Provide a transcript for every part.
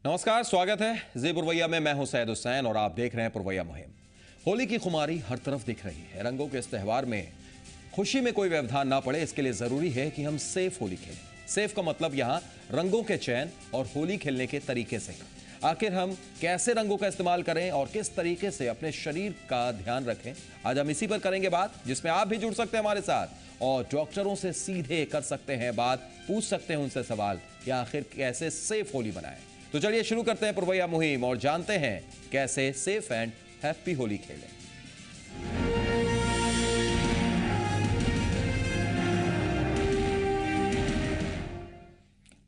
नमस्कार, स्वागत है जी पुरवैया में। मैं हूं सैयद हुसैन और आप देख रहे हैं पुरवैया मुहिम। होली की खुमारी हर तरफ दिख रही है। रंगों के इस त्यौहार में खुशी में कोई व्यवधान ना पड़े, इसके लिए जरूरी है कि हम सेफ होली खेलें। सेफ का मतलब यहाँ रंगों के चयन और होली खेलने के तरीके से। आखिर हम कैसे रंगों का इस्तेमाल करें और किस तरीके से अपने शरीर का ध्यान रखें, आज हम इसी पर करेंगे बात, जिसमें आप भी जुड़ सकते हैं हमारे साथ और डॉक्टरों से सीधे कर सकते हैं बात, पूछ सकते हैं उनसे सवाल कि आखिर कैसे सेफ होली बनाएं। तो चलिए शुरू करते हैं पुरवैया मुहिम और जानते हैं कैसे सेफ एंड हैप्पी होली खेलें।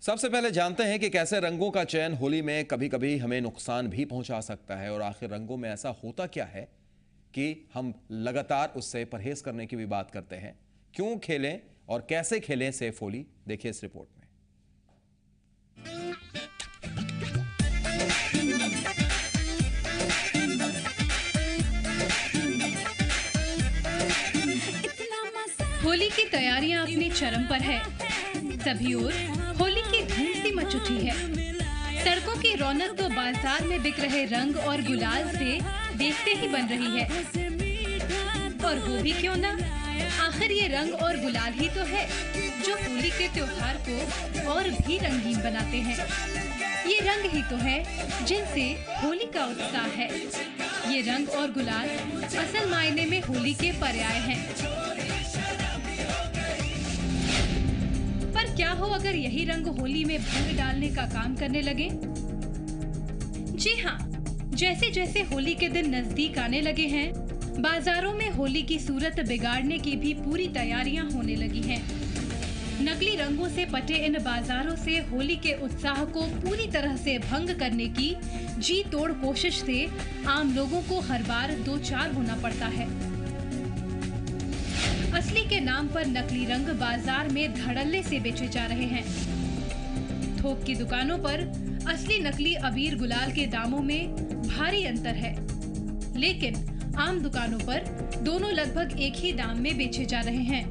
सबसे पहले जानते हैं कि कैसे रंगों का चयन होली में कभी कभी हमें नुकसान भी पहुंचा सकता है और आखिर रंगों में ऐसा होता क्या है कि हम लगातार उससे परहेज करने की भी बात करते हैं। क्यों खेलें और कैसे खेलें सेफ होली, देखिए इस रिपोर्ट में। होली की तैयारियां अपनी चरम पर है। सभी ओर होली की धूम सी मच उठी है। सड़कों की रौनक तो बाजार में बिक रहे रंग और गुलाल से देखते ही बन रही है। और वो भी क्यों ना, आखिर ये रंग और गुलाल ही तो है जो होली के त्योहार को और भी रंगीन बनाते हैं। ये रंग ही तो है जिनसे होली का उत्साह है। ये रंग और गुलाल असल मायने में होली के पर्याय हैं। पर क्या हो अगर यही रंग होली में भंग डालने का काम करने लगे? जी हाँ, जैसे जैसे होली के दिन नजदीक आने लगे हैं, बाजारों में होली की सूरत बिगाड़ने की भी पूरी तैयारियां होने लगी हैं। नकली रंगों से पटे इन बाजारों से होली के उत्साह को पूरी तरह से भंग करने की जी तोड़ कोशिश से आम लोगों को हर बार दो चार होना पड़ता है। असली के नाम पर नकली रंग बाजार में धड़ल्ले से बेचे जा रहे हैं। थोक की दुकानों पर असली नकली अबीर गुलाल के दामों में भारी अंतर है, लेकिन आम दुकानों पर दोनों लगभग एक ही दाम में बेचे जा रहे हैं।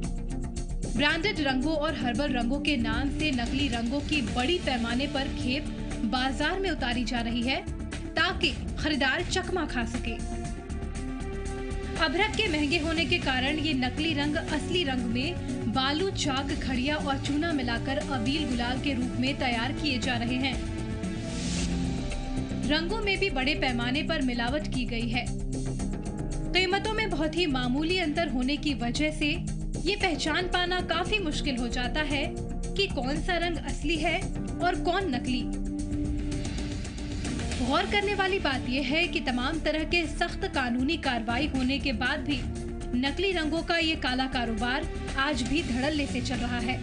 ब्रांडेड रंगों और हर्बल रंगों के नाम से नकली रंगों की बड़ी पैमाने पर खेप बाजार में उतारी जा रही है ताकि खरीदार चकमा खा सके। अभ्रक के महंगे होने के कारण ये नकली रंग असली रंग में बालू, चाक, खड़िया और चूना मिलाकर अबीर गुलाल के रूप में तैयार किए जा रहे हैं। रंगों में भी बड़े पैमाने पर मिलावट की गई है। कीमतों में बहुत ही मामूली अंतर होने की वजह से ये पहचान पाना काफी मुश्किल हो जाता है कि कौन सा रंग असली है और कौन नकली। गौर करने वाली बात यह है कि तमाम तरह के सख्त कानूनी कार्रवाई होने के बाद भी नकली रंगों का ये काला कारोबार आज भी धड़ल्ले से चल रहा है।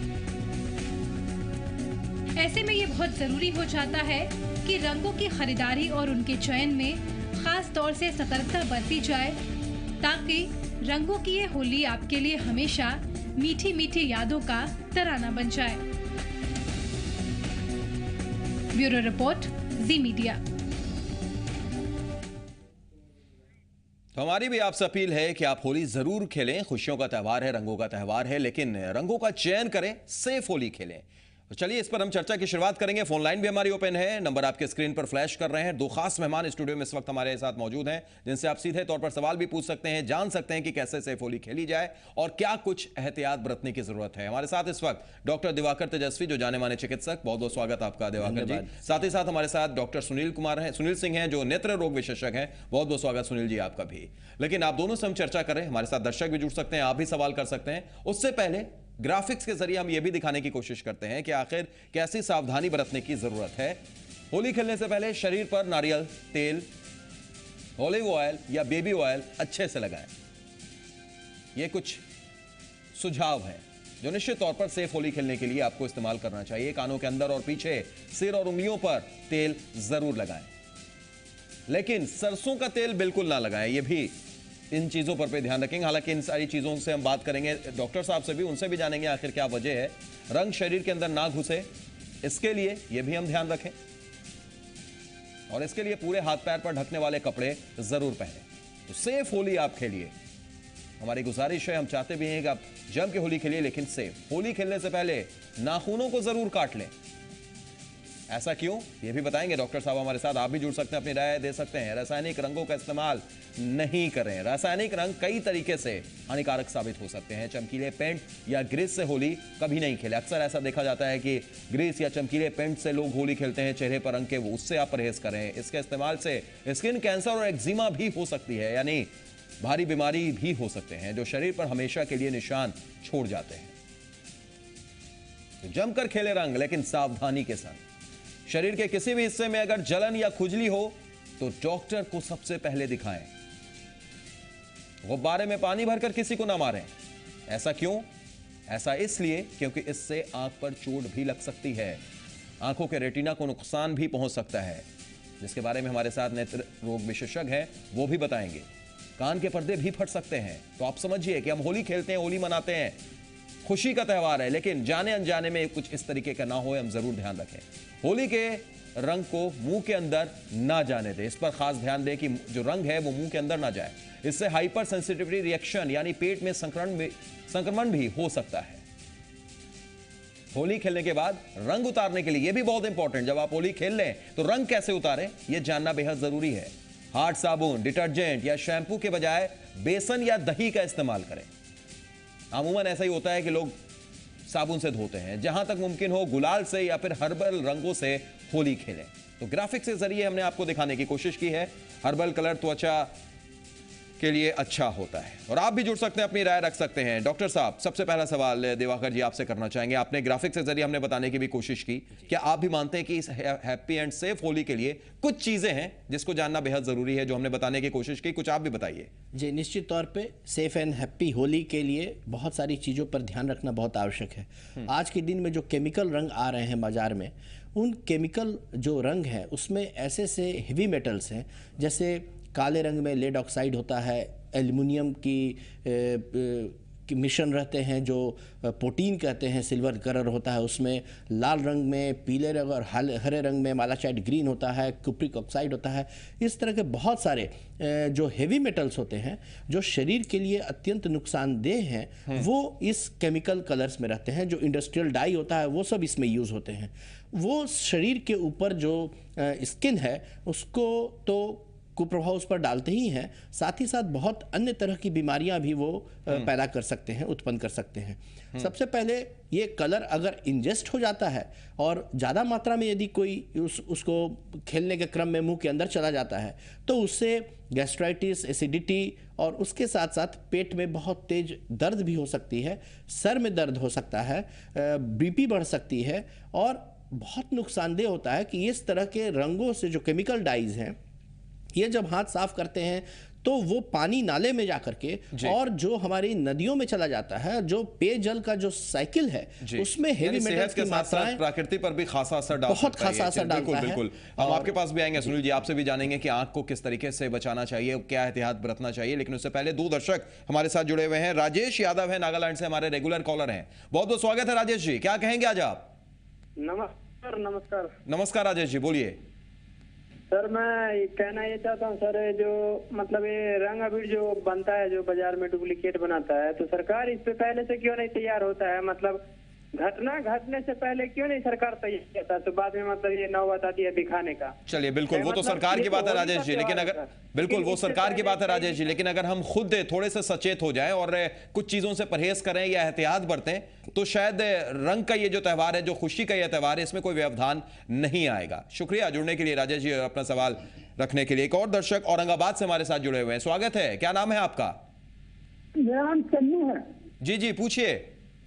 ऐसे में ये बहुत जरूरी हो जाता है कि रंगों की खरीदारी और उनके चयन में खास तौर से सतर्कता बरती जाए ताकि रंगों की ये होली आपके लिए हमेशा मीठी मीठी यादों का तराना बन जाए। ब्यूरो रिपोर्ट, जी मीडिया। तो हमारी भी आपसे अपील है कि आप होली जरूर खेलें। खुशियों का त्यौहार है, रंगों का त्यौहार है, लेकिन रंगों का चयन करें, सेफ होली खेलें। तो चलिए इस पर हम चर्चा की शुरुआत करेंगे। फोन लाइन भी हमारी ओपन है, नंबर आपके स्क्रीन पर फ्लैश कर रहे हैं। दो खास मेहमान स्टूडियो में इस वक्त हमारे साथ मौजूद हैं जिनसे आप सीधे तौर पर सवाल भी पूछ सकते हैं, जान सकते हैं कि कैसे सेफ होली खेली जाए और क्या कुछ एहतियात बरतने की जरूरत है। हमारे साथ इस वक्त डॉक्टर दिवाकर तेजस्वी, जो जाने माने चिकित्सक, बहुत बहुत स्वागत आपका दिवाकर जी। साथ ही साथ हमारे साथ डॉक्टर सुनील सिंह हैं, जो नेत्र रोग विशेषज्ञ हैं। बहुत बहुत स्वागत सुनील जी आपका भी। लेकिन आप दोनों से हम चर्चा करें, हमारे साथ दर्शक भी जुड़ सकते हैं, आप भी सवाल कर सकते हैं। उससे पहले ग्राफिक्स के जरिए हम यह भी दिखाने की कोशिश करते हैं कि आखिर कैसी सावधानी बरतने की जरूरत है। होली खेलने से पहले शरीर पर नारियल तेल, ऑलिव ऑयल या बेबी ऑयल अच्छे से लगाएं। ये कुछ सुझाव हैं जो निश्चित तौर पर सेफ होली खेलने के लिए आपको इस्तेमाल करना चाहिए। कानों के अंदर और पीछे, सिर और उंगलियों पर तेल जरूर लगाएं, लेकिन सरसों का तेल बिल्कुल ना लगाएं। यह भी इन चीजों पर ध्यान रखेंगे। हालांकि इन सारी चीजों से हम बात करेंगे डॉक्टर साहब से भी, उनसे भी जानेंगे आखिर क्या वजह है। रंग शरीर के अंदर ना घुसे, इसके लिए यह भी हम ध्यान रखें और इसके लिए पूरे हाथ पैर पर ढकने वाले कपड़े जरूर पहने। तो सेफ होली आप खेलिए। हमारी गुजारिश है, हम चाहते भी हैं कि आप जम के होली खेलिए, लेकिन सेफ। होली खेलने से पहले नाखूनों को जरूर काट लें। ऐसा क्यों, ये भी बताएंगे डॉक्टर साहब हमारे साथ। आप भी जुड़ सकते हैं, अपनी राय दे सकते हैं। रासायनिक रंगों का इस्तेमाल नहीं करें। रासायनिक रंग कई तरीके से हानिकारक साबित हो सकते हैं। चमकीले पेंट या ग्रीस से होली कभी नहीं खेले। अक्सर ऐसा देखा जाता है कि ग्रीस या चमकीले पेंट से लोग होली खेलते हैं चेहरे पर रंग के, वो उससे आप परहेज करें। इसके इस्तेमाल से स्किन कैंसर और एक्जिमा भी हो सकती है, यानी भारी बीमारी भी हो सकते हैं जो शरीर पर हमेशा के लिए निशान छोड़ जाते हैं। तो जमकर खेले रंग, लेकिन सावधानी के संग। शरीर के किसी भी हिस्से में अगर जलन या खुजली हो तो डॉक्टर को सबसे पहले दिखाएं। गुब्बारे में पानी भरकर किसी को ना मारें। ऐसा क्यों? ऐसा इसलिए क्योंकि इससे आंख पर चोट भी लग सकती है। आंखों के रेटिना को नुकसान भी पहुंच सकता है, जिसके बारे में हमारे साथ नेत्र रोग विशेषज्ञ हैं, वो भी बताएंगे। कान के पर्दे भी फट सकते हैं। तो आप समझिए कि हम होली खेलते हैं, होली मनाते हैं, खुशी का त्यौहार है, लेकिन जाने अनजाने में कुछ इस तरीके का ना हो, हम जरूर ध्यान रखें। होली के रंग को मुंह के अंदर ना जाने दें। इस पर खास ध्यान दें कि जो रंग है वो मुंह के अंदर ना जाए। इससे हाइपर सेंसिटिविटी रिएक्शन यानी पेट में संक्रमण भी हो सकता है। होली खेलने के बाद रंग उतारने के लिए, यह भी बहुत इंपॉर्टेंट, जब आप होली खेल लें तो रंग कैसे उतारें यह जानना बेहद जरूरी है। हार्ड साबुन, डिटर्जेंट या शैंपू के बजाय बेसन या दही का इस्तेमाल करें। अमूमन ऐसा ही होता है कि लोग साबुन से धोते हैं। जहां तक मुमकिन हो गुलाल से या फिर हर्बल रंगों से होली खेलें। तो ग्राफिक्स के जरिए हमने आपको दिखाने की कोशिश की है, हर्बल कलर त्वचा के लिए अच्छा होता है। और आप भी जुड़ सकते हैं, अपनी राय रख सकते हैं। डॉक्टर साहब, सबसे पहला सवाल दिवाकर जी आपसे करना चाहेंगे। आपने ग्राफिक्स के जरिए हमने बताने की भी कोशिश की, क्या आप भी मानते हैं कि इस हैप्पी एंड सेफ होली के लिए कुछ चीजें हैं जिसको जानना बेहद जरूरी है, जो हमने बताने की कोशिश की? कुछ आप भी बताइए। जी, निश्चित तौर पे सेफ एंड हैप्पी होली के लिए बहुत सारी चीज़ों पर ध्यान रखना बहुत आवश्यक है। आज के दिन में जो केमिकल रंग आ रहे हैं बाजार में, उन केमिकल जो रंग है उसमें ऐसे से हेवी मेटल्स हैं, जैसे काले रंग में लेड ऑक्साइड होता है, एल्युमिनियम की मिश्रण रहते हैं जो प्रोटीन कहते हैं, सिल्वर कलर होता है उसमें। लाल रंग में, पीले रंग और हरे रंग में मालाचाइट ग्रीन होता है, कुप्रिक ऑक्साइड होता है। इस तरह के बहुत सारे जो हेवी मेटल्स होते हैं जो शरीर के लिए अत्यंत नुकसानदेह हैं, वो इस केमिकल कलर्स में रहते हैं। जो इंडस्ट्रियल डाई होता है वो सब इसमें यूज़ होते हैं। वो शरीर के ऊपर जो स्किन है उसको तो कुप्रभाव उस पर डालते ही हैं, साथ ही साथ बहुत अन्य तरह की बीमारियां भी वो पैदा कर सकते हैं, उत्पन्न कर सकते हैं। सबसे पहले ये कलर अगर इंजेस्ट हो जाता है और ज़्यादा मात्रा में यदि कोई उसको खेलने के क्रम में मुंह के अंदर चला जाता है तो उससे गैस्ट्राइटिस, एसिडिटी और उसके साथ साथ पेट में बहुत तेज दर्द भी हो सकती है, सर में दर्द हो सकता है, बीपी बढ़ सकती है। और बहुत नुकसानदेह होता है कि इस तरह के रंगों से जो केमिकल डाइज हैं, ये जब हाथ साफ करते हैं तो वो पानी नाले में जाकर के और जो हमारी नदियों में चला जाता है, जो पेयजल का जो साइकिल है उसमें हेवी मेटल्स की मात्राएं प्रकृति पर भी खासा असर डालता है। बहुत खासा असर डालता है। बिल्कुल, हम आपके पास भी आएंगे। सुनील जी, आपसे भी जानेंगे कि आंख को किस तरीके से बचाना चाहिए, क्या एहतियात बरतना चाहिए। लेकिन उससे पहले दो दर्शक हमारे साथ जुड़े हुए हैं। राजेश यादव है, नागालैंड से, हमारे रेगुलर कॉलर हैं। बहुत बहुत स्वागत है राजेश जी, क्या कहेंगे आज आप? नमस्कार। नमस्कार नमस्कार राजेश जी, बोलिए। सर, मैं कहना ये चाहता हूँ सर, जो मतलब ये रंग अबीर जो बनता है, जो बाजार में डुप्लीकेट बनाता है, तो सरकार इस पे पहले से क्यों नहीं तैयार होता है? मतलब घटना घटने से पहले क्यों नहीं सरकार तैयार करता, तो बाद में मतलब ये नौबत आती है दिखाने का। चलिए, बिल्कुल वो तो सरकार की बात है राजेश जी, लेकिन अगर बिल्कुल वो सरकार की बात है राजेश जी, लेकिन अगर हम खुद थोड़े से सचेत हो जाएं और कुछ चीजों से परहेज करें या एहतियात बरतें तो शायद रंग का ये जो त्यौहार है, जो खुशी का ये त्यौहार है, इसमें कोई व्यवधान नहीं आएगा। शुक्रिया जुड़ने के लिए राजेश जी और अपना सवाल रखने के लिए। एक और दर्शक औरंगाबाद से हमारे साथ जुड़े हुए हैं, स्वागत है। क्या नाम है आपका? मेरा नाम चन्नू है। जी जी, पूछिए,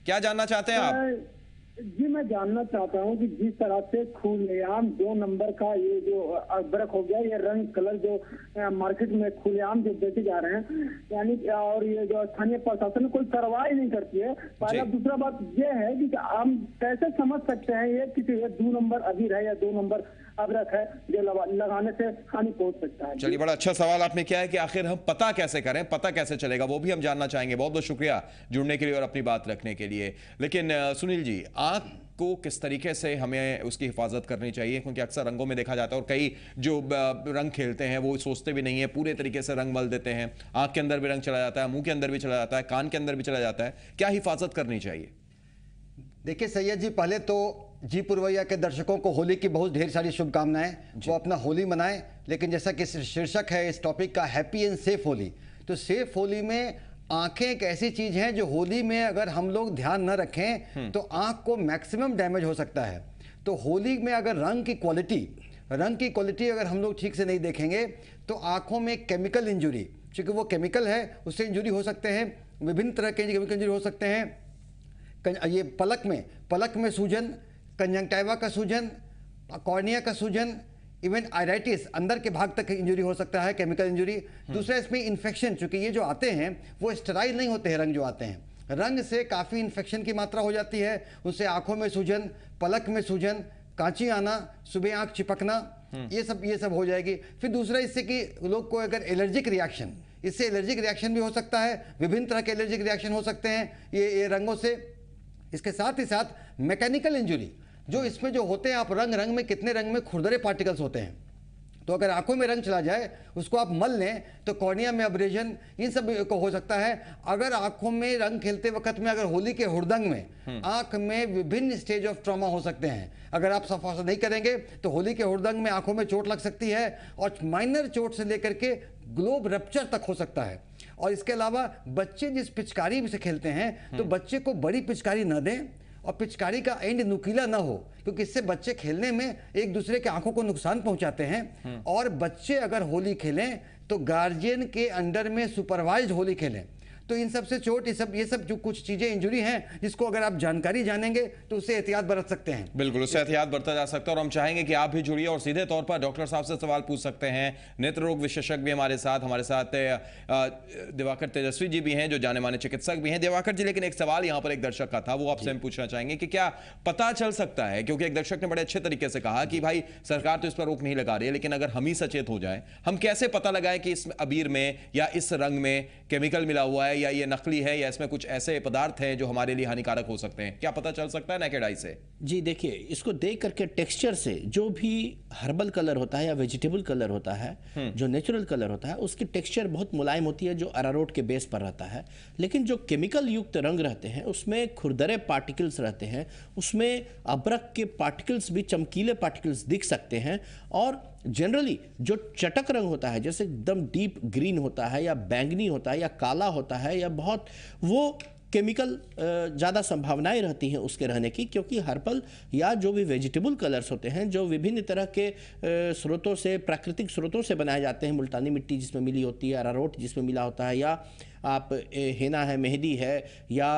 क्या जानना चाहते हैं आप? जी, मैं जानना चाहता हूँ कि जिस तरह से खुलेआम 2 नंबर का ये जो अदरक हो गया, ये रंग कलर जो मार्केट में खुलेआम जो बेचे जा रहे हैं, यानी और ये जो स्थानीय प्रशासन कोई कार्रवाई नहीं करती है। पहला। दूसरा बात ये है कि हम कैसे समझ सकते हैं ये कि 2 नंबर अबीर है या 2 नंबर अदरक है जो लगाने से हानि पहुंच सकता है? चलिए, बड़ा अच्छा सवाल आपने किया है कि आखिर हम पता कैसे करें, पता कैसे चलेगा, वो भी हम जानना चाहेंगे। बहुत बहुत शुक्रिया जुड़ने के लिए और अपनी बात रखने के लिए। लेकिन सुनील जी, आंख को किस तरीके से हमें उसकी हिफाजत करनी चाहिए? क्योंकि अक्सर रंगों में देखा जाता है और कई जो रंग खेलते हैं वो सोचते भी नहीं है, पूरे तरीके से रंग मल देते हैं। आंख के अंदर भी रंग चला जाता है, मुंह के अंदर भी चला जाता है, कान के अंदर भी चला जाता है। क्या हिफाजत करनी चाहिए? देखिए सैयद जी, पहले तो जी पुरवैया के दर्शकों को होली की बहुत ढेर सारी शुभकामनाएं। वो अपना होली मनाएं, लेकिन जैसा कि शीर्षक है इस टॉपिक का हैप्पी एंड सेफ होली, तो सेफ होली में आंखें एक ऐसी चीज है जो होली में अगर हम लोग ध्यान न रखें तो आंख को मैक्सिमम डैमेज हो सकता है। तो होली में अगर रंग की क्वालिटी अगर हम लोग ठीक से नहीं देखेंगे तो आंखों में केमिकल इंजुरी, क्योंकि वो केमिकल है उससे इंजुरी हो सकते हैं, विभिन्न तरह के केमिकल इंजुरी हो सकते हैं। ये पलक में सूजन, कंजंक्टिवा का सूजन, कॉर्निया का सूजन, इवन आइराइटिस, अंदर के भाग तक इंजरी हो सकता है, केमिकल इंजरी। दूसरा इसमें इन्फेक्शन, चूंकि ये जो आते हैं वो स्टेराइल नहीं होते हैं, रंग जो आते हैं रंग से काफ़ी इन्फेक्शन की मात्रा हो जाती है, उससे आंखों में सूजन, पलक में सूजन, कांची आना, सुबह आंख चिपकना, ये सब हो जाएगी। फिर दूसरा इससे कि लोग को अगर एलर्जिक रिएक्शन, इससे एलर्जिक रिएक्शन भी हो सकता है, विभिन्न तरह के एलर्जिक रिएक्शन हो सकते हैं ये रंगों से। इसके साथ ही साथ मैकेनिकल इंजुरी जो इसमें जो होते हैं, आप रंग में कितने रंग में खुरदरे पार्टिकल्स होते हैं, तो अगर आंखों में रंग चला जाए उसको आप मल लें तो कॉर्निया में अब्रेजन, इन सब को हो सकता है। अगर आंखों में रंग खेलते वक्त में अगर होली के हुड़दंग में आंख में विभिन्न स्टेज ऑफ ट्रॉमा हो सकते हैं, अगर आप सफाई नहीं करेंगे तो होली के हुड़दंग में आंखों में चोट लग सकती है, और माइनर चोट से लेकर के ग्लोब रप्चर तक हो सकता है। और इसके अलावा बच्चे जिस पिचकारी से खेलते हैं तो बच्चे को बड़ी पिचकारी न दें और पिचकारी का एंड नुकीला ना हो, क्योंकि इससे बच्चे खेलने में एक दूसरे के आंखों को नुकसान पहुंचाते हैं। और बच्चे अगर होली खेलें तो गार्जियन के अंडर में सुपरवाइज्ड होली खेलें। तो इन सब से चोट, ये सब जो कुछ चीजें इंजुरी हैं जिसको अगर आप जानकारी जानेंगे तो उससे एहतियात बरत सकते हैं। बिल्कुल, उससे एहतियात बरता जा सकता है। और हम चाहेंगे कि आप भी जुड़िए और सीधे तौर पर डॉक्टर साहब से सवाल पूछ सकते हैं। नेत्र रोग विशेषज्ञ भी हमारे साथ दिवाकर तेजस्वी जी भी हैं जो जाने माने चिकित्सक भी हैं। दिवाकर जी, लेकिन एक सवाल यहाँ पर एक दर्शक का था, वो आपसे हम पूछना चाहेंगे कि क्या पता चल सकता है, क्योंकि एक दर्शक ने बड़े अच्छे तरीके से कहा कि भाई सरकार तो इस पर रोक नहीं लगा रही है, लेकिन अगर हम ही सचेत हो जाए, हम कैसे पता लगाएं कि इस अबीर में या इस रंग में केमिकल मिला हुआ है या ये नकली है या इसमें कुछ ऐसे पदार्थ हैं जो हमारे लिए हानिकारक हो सकते हैं? क्या पता चल सकता है नेकेड आई से? जी देखिए, इसको देख करके टेक्सचर से जो भी हर्बल कलर होता है या वेजिटेबल कलर होता है, जो नेचुरल कलर होता है, उसकी टेक्सचर बहुत मुलायम होती है जो अरारोट के बेस पर रहता है। लेकिन जो केमिकल युक्त रंग रहते हैं उसमें खुरदरे पार्टिकल्स रहते हैं, उसमें अबरक के पार्टिकल्स भी, चमकीले पार्टिकल्स दिख सकते हैं। और जनरली जो चटक रंग होता है, जैसे एकदम डीप ग्रीन होता है या बैंगनी होता है या काला होता है या बहुत, वो केमिकल ज़्यादा संभावनाएं रहती हैं उसके रहने की, क्योंकि हर्बल या जो भी वेजिटेबल कलर्स होते हैं जो विभिन्न तरह के स्रोतों से, प्राकृतिक स्रोतों से बनाए जाते हैं, मुल्तानी मिट्टी जिसमें मिली होती है, अरारोट जिसमें मिला होता है, या आप हेना है, मेहंदी है, या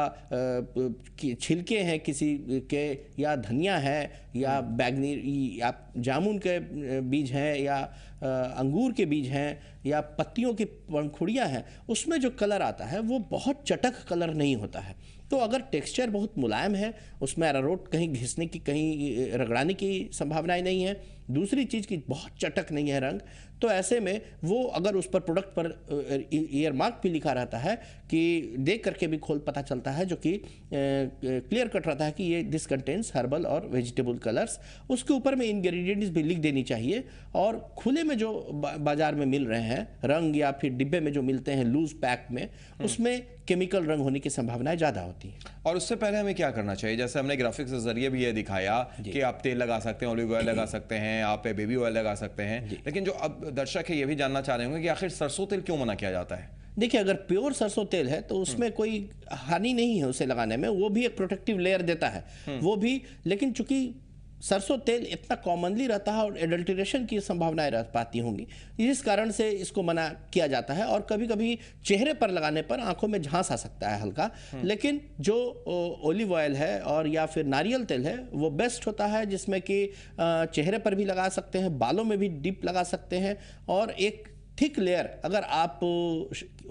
छिलके हैं किसी के, या धनिया है, या बैगनी, या जामुन के बीज हैं, या अंगूर के बीज हैं, या पत्तियों की पंखुड़ियाँ हैं, उसमें जो कलर आता है वो बहुत चटक कलर नहीं होता है। तो अगर टेक्सचर बहुत मुलायम है, उसमें अरारोट कहीं घिसने की, कहीं रगड़ाने की संभावनाएं नहीं है, दूसरी चीज़ की बहुत चटक नहीं है रंग, तो ऐसे में वो अगर उस पर प्रोडक्ट पर ईयर मार्क भी लिखा रहता है कि देख करके भी खोल पता चलता है, जो कि क्लियर कट रहता है कि ये दिस कंटेन्स हर्बल और वेजिटेबल कलर्स, उसके ऊपर में इंग्रेडिएंट्स भी लिख देनी चाहिए। और खुले में जो बाजार में मिल रहे हैं रंग या फिर डिब्बे में जो मिलते हैं लूज पैक में, उसमें केमिकल रंग होने की संभावनाएं ज़्यादा होती हैं। और उससे पहले हमें क्या करना चाहिए? जैसे हमने ग्राफिक्स के जरिए भी ये दिखाया कि आप तेल लगा सकते हैं, ऑलिव ऑयल लगा सकते हैं, आप बेबी ऑयल लगा सकते हैं, लेकिन जो अब दर्शक है ये भी जानना चाह रहे होंगे कि आखिर सरसों तेल क्यों मना किया जाता है? देखिए, अगर प्योर सरसों तेल है तो उसमें कोई हानि नहीं है उसे लगाने में, वो भी एक प्रोटेक्टिव लेयर देता है वो भी। लेकिन चूंकि सरसों तेल इतना कॉमनली रहता है और एडल्ट्रेशन की संभावनाएं रह पाती होंगी, इस कारण से इसको मना किया जाता है। और कभी कभी चेहरे पर लगाने पर आंखों में झांस आ सकता है हल्का, लेकिन जो ओलिव ऑयल है और या फिर नारियल तेल है वो बेस्ट होता है, जिसमें कि चेहरे पर भी लगा सकते हैं, बालों में भी डिप लगा सकते हैं। और एक थिक लेयर अगर आप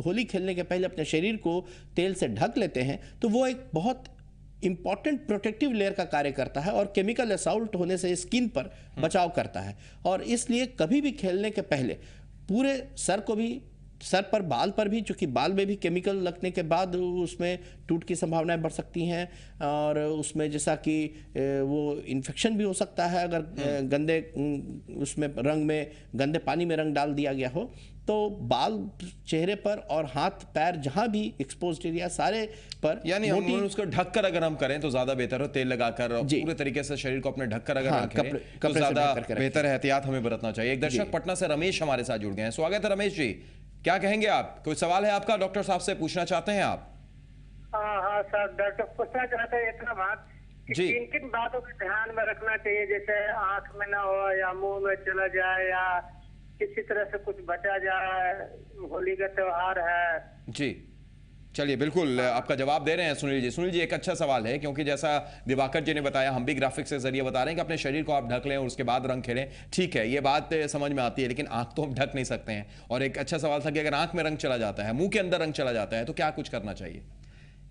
होली खेलने के पहले अपने शरीर को तेल से ढक लेते हैं तो वो एक बहुत इंपॉर्टेंट प्रोटेक्टिव लेयर का कार्य करता है और केमिकल असॉल्ट होने से स्किन पर बचाव करता है। और इसलिए कभी भी खेलने के पहले पूरे सर को भी सर पर, बाल पर भी, चूंकि बाल में भी केमिकल लगने के बाद उसमें टूट की संभावनाएं बढ़ सकती हैं और उसमें जैसा कि वो इन्फेक्शन भी हो सकता है अगर गंदे उसमें रंग में, गंदे पानी में रंग डाल दिया गया हो। तो बाल, चेहरे पर और हाथ पैर जहां भी एक्सपोज्ड एरिया सारे पर, यानी हम उसको ढक कर अगर हम करें तो ज्यादा बेहतर हो, तेल लगाकर और पूरे तरीके से शरीर को अपने ढक कर अगर हम करें तो ज्यादा बेहतर है, एहतियात हमें बरतना चाहिए। एक दर्शक पटना से रमेश हमारे साथ जुड़ गए हैं। स्वागत है रमेश जी, क्या कहेंगे आप? कोई सवाल है आपका, डॉक्टर साहब से पूछना चाहते हैं आप? हाँ सर, डॉक्टर पूछना चाहते हैं इतना बात कि किन किन बातों का ध्यान में रखना चाहिए, जैसे आंख में ना हो या मुंह में चला जाए या किसी तरह से कुछ बचा जाए, होली का त्योहार है। जी चलिए, बिल्कुल आपका जवाब दे रहे हैं सुनील जी। सुनील जी, एक अच्छा सवाल है, क्योंकि जैसा दिवाकर जी ने बताया, हम भी ग्राफिक्स के जरिए बता रहे हैं कि अपने शरीर को आप ढक लें और उसके बाद रंग खेलें। ठीक है, ये बात समझ में आती है, लेकिन आंख तो हम ढक नहीं सकते हैं। और एक अच्छा सवाल था कि अगर आंख में रंग चला जाता है, मुंह के अंदर रंग चला जाता है, तो क्या कुछ करना चाहिए?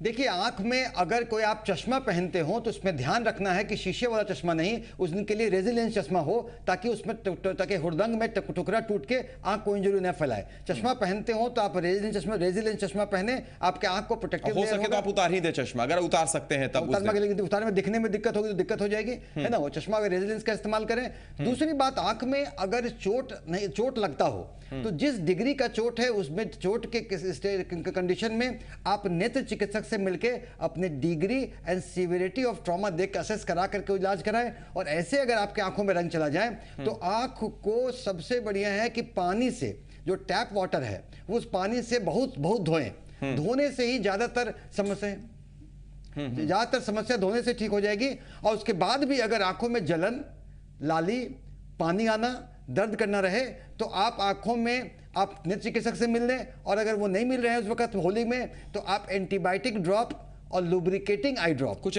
देखिए, आंख में अगर कोई आप चश्मा पहनते हो तो उसमें ध्यान रखना है कि शीशे वाला चश्मा नहीं, उस दिन के लिए रेजिलेंस चश्मा हो, ताकि उसमें ताकि हुड़दंग में टुकड़ा टूट के आंख को इंजरी न फैलाए। चश्मा पहनते हो तो आप रेजिलेंस चश्मा पहने, आपके आंख को प्रोटेक्टिव हो सके तो आप उतार ही दे चश्मा, अगर उतार सकते हैं तब। उतारने में दिखने में दिक्कत होगी तो दिक्कत हो जाएगी, है ना। वो चश्मा अगर रेजिलेंस का इस्तेमाल करें। दूसरी बात, आंख में अगर चोट लगता हो तो जिस डिग्री का चोट है उसमें चोट के कंडीशन में आप नेत्र चिकित्सक से मिलके अपने degree and severity of trauma देख के असेस करा करके इलाज कराएं। और ऐसे अगर आपके आंखों में रंग चला जाए तो आंख को सबसे बढ़िया है कि पानी से, जो टैप वाटर है उस पानी से बहुत धोएं। धोने से ही ज्यादातर समस्या धोने से ठीक हो जाएगी। और उसके बाद भी अगर आंखों में जलन, लाली, पानी आना, दर्द करना रहे तो आप आंखों में आप नेत्र चिकित्सक से मिल लें। और अगर वो नहीं मिल रहे हैं उस वक्त होली में, तो आप एंटीबायोटिक ड्रॉप और लुब्रिकेटिंग आई ड्रॉप, कुछ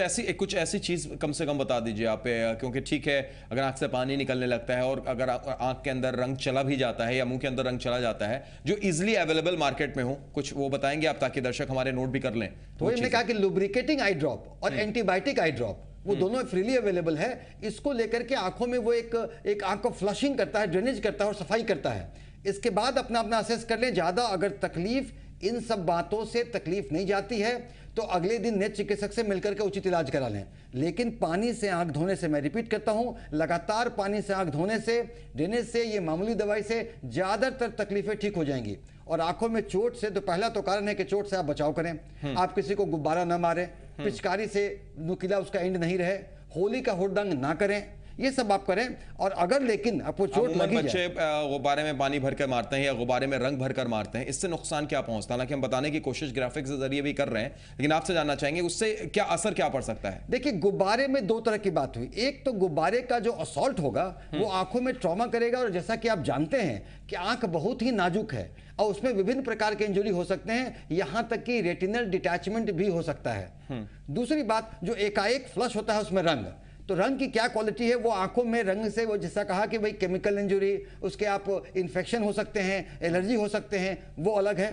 ऐसी चीज कम से कम बता दीजिए आप, क्योंकि ठीक है अगर आंख से पानी निकलने लगता है और अगर आंख के अंदर रंग चला भी जाता है या मुंह के अंदर रंग चला जाता है, जो इजिली अवेलेबल मार्केट में हो, कुछ वो बताएंगे आप ताकि दर्शक हमारे नोट भी कर लें। तो मैंने कहा कि लुब्रिकेटिंग आई ड्रॉप और एंटीबायोटिक आई ड्रॉप, वो दोनों फ्रीली अवेलेबल है। इसको लेकर के आंखों में वो एक आंख को फ्लशिंग करता है, ड्रेनेज करता है और सफाई करता है। इसके बाद अपना असेस कर लें। ज्यादा अगर तकलीफ, इन सब बातों से तकलीफ नहीं जाती है तो अगले दिन नेत्र चिकित्सक से मिलकर के उचित इलाज करा लें। लेकिन पानी से आंख धोने से, मैं रिपीट करता हूं, लगातार पानी से आंख धोने से, ड्रेनेज से, ये मामूली दवाई से ज्यादातर तकलीफें ठीक हो जाएंगी। और आंखों में चोट से तो पहला तो कारण है कि चोट से आप बचाव करें। आप किसी को गुब्बारा न मारें, पिचकारी से नुकीला उसका एंड नहीं रहे, होली का हुड़दंग ना करें, ये सब आप करें। और अगर लेकिन आपको चोट लगी जाए, बच्चे गुब्बारे में पानी भरकर मारते हैं या गुब्बारे में रंग भरकर मारते हैं, इससे नुकसान क्या पहुंचता है? हालांकि हम बताने की कोशिश ग्राफिक्स के जरिए भी कर रहे हैं, लेकिन आपसे जानना चाहेंगे उससे क्या असर क्या पड़ सकता है? देखिए, गुब्बारे में दो तरह की बात हुई। एक तो गुब्बारे का जो असॉल्ट होगा वो आंखों में ट्रॉमा करेगा, और जैसा कि आप जानते हैं कि आंख बहुत ही नाजुक है और उसमें विभिन्न प्रकार के इंजरी हो सकते हैं, यहां तक कि रेटिनल डिटैचमेंट भी हो सकता है। दूसरी बात, जो एकाएक फ्लश होता है उसमें रंग, तो रंग की क्या क्वालिटी है, वो आंखों में रंग से, वो जैसा कहा कि भाई केमिकल इंजरी, उसके आप इन्फेक्शन हो सकते हैं, एलर्जी हो सकते हैं, वो अलग है।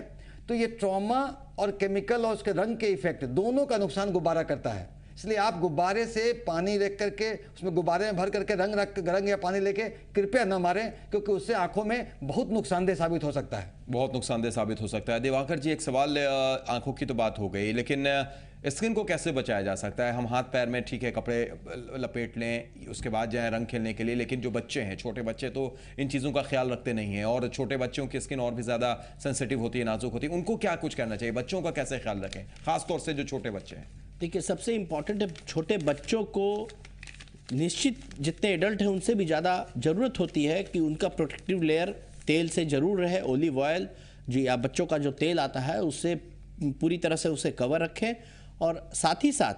तो ये ट्रॉमा और केमिकल और उसके रंग के इफेक्ट दोनों का नुकसान गुब्बारा करता है। इसलिए आप गुब्बारे से पानी लेकर करके, उसमें गुब्बारे में भर करके रंग या पानी लेके कृपया न मारें, क्योंकि उससे आंखों में बहुत नुकसानदेह साबित हो सकता है। बहुत नुकसानदेह साबित हो सकता है। दिवाकर जी, एक सवाल, आंखों की तो बात हो गई, लेकिन स्किन को कैसे बचाया जा सकता है? हम हाथ पैर में ठीक है कपड़े लपेट लें, उसके बाद जाएं रंग खेलने के लिए, लेकिन जो बच्चे हैं, छोटे बच्चे, तो इन चीज़ों का ख्याल रखते नहीं हैं, और छोटे बच्चों की स्किन और भी ज़्यादा सेंसिटिव होती है, नाजुक होती है। उनको क्या कुछ करना चाहिए? बच्चों का कैसे ख्याल रखें, खासतौर से जो छोटे बच्चे हैं? देखिए, सबसे इंपॉर्टेंट है, छोटे बच्चों को निश्चित जितने एडल्ट हैं उनसे भी ज़्यादा ज़रूरत होती है कि उनका प्रोटेक्टिव लेयर तेल से ज़रूर रहे। ओलिव ऑयल जी, या बच्चों का जो तेल आता है उससे पूरी तरह से उसे कवर रखें। और साथ ही साथ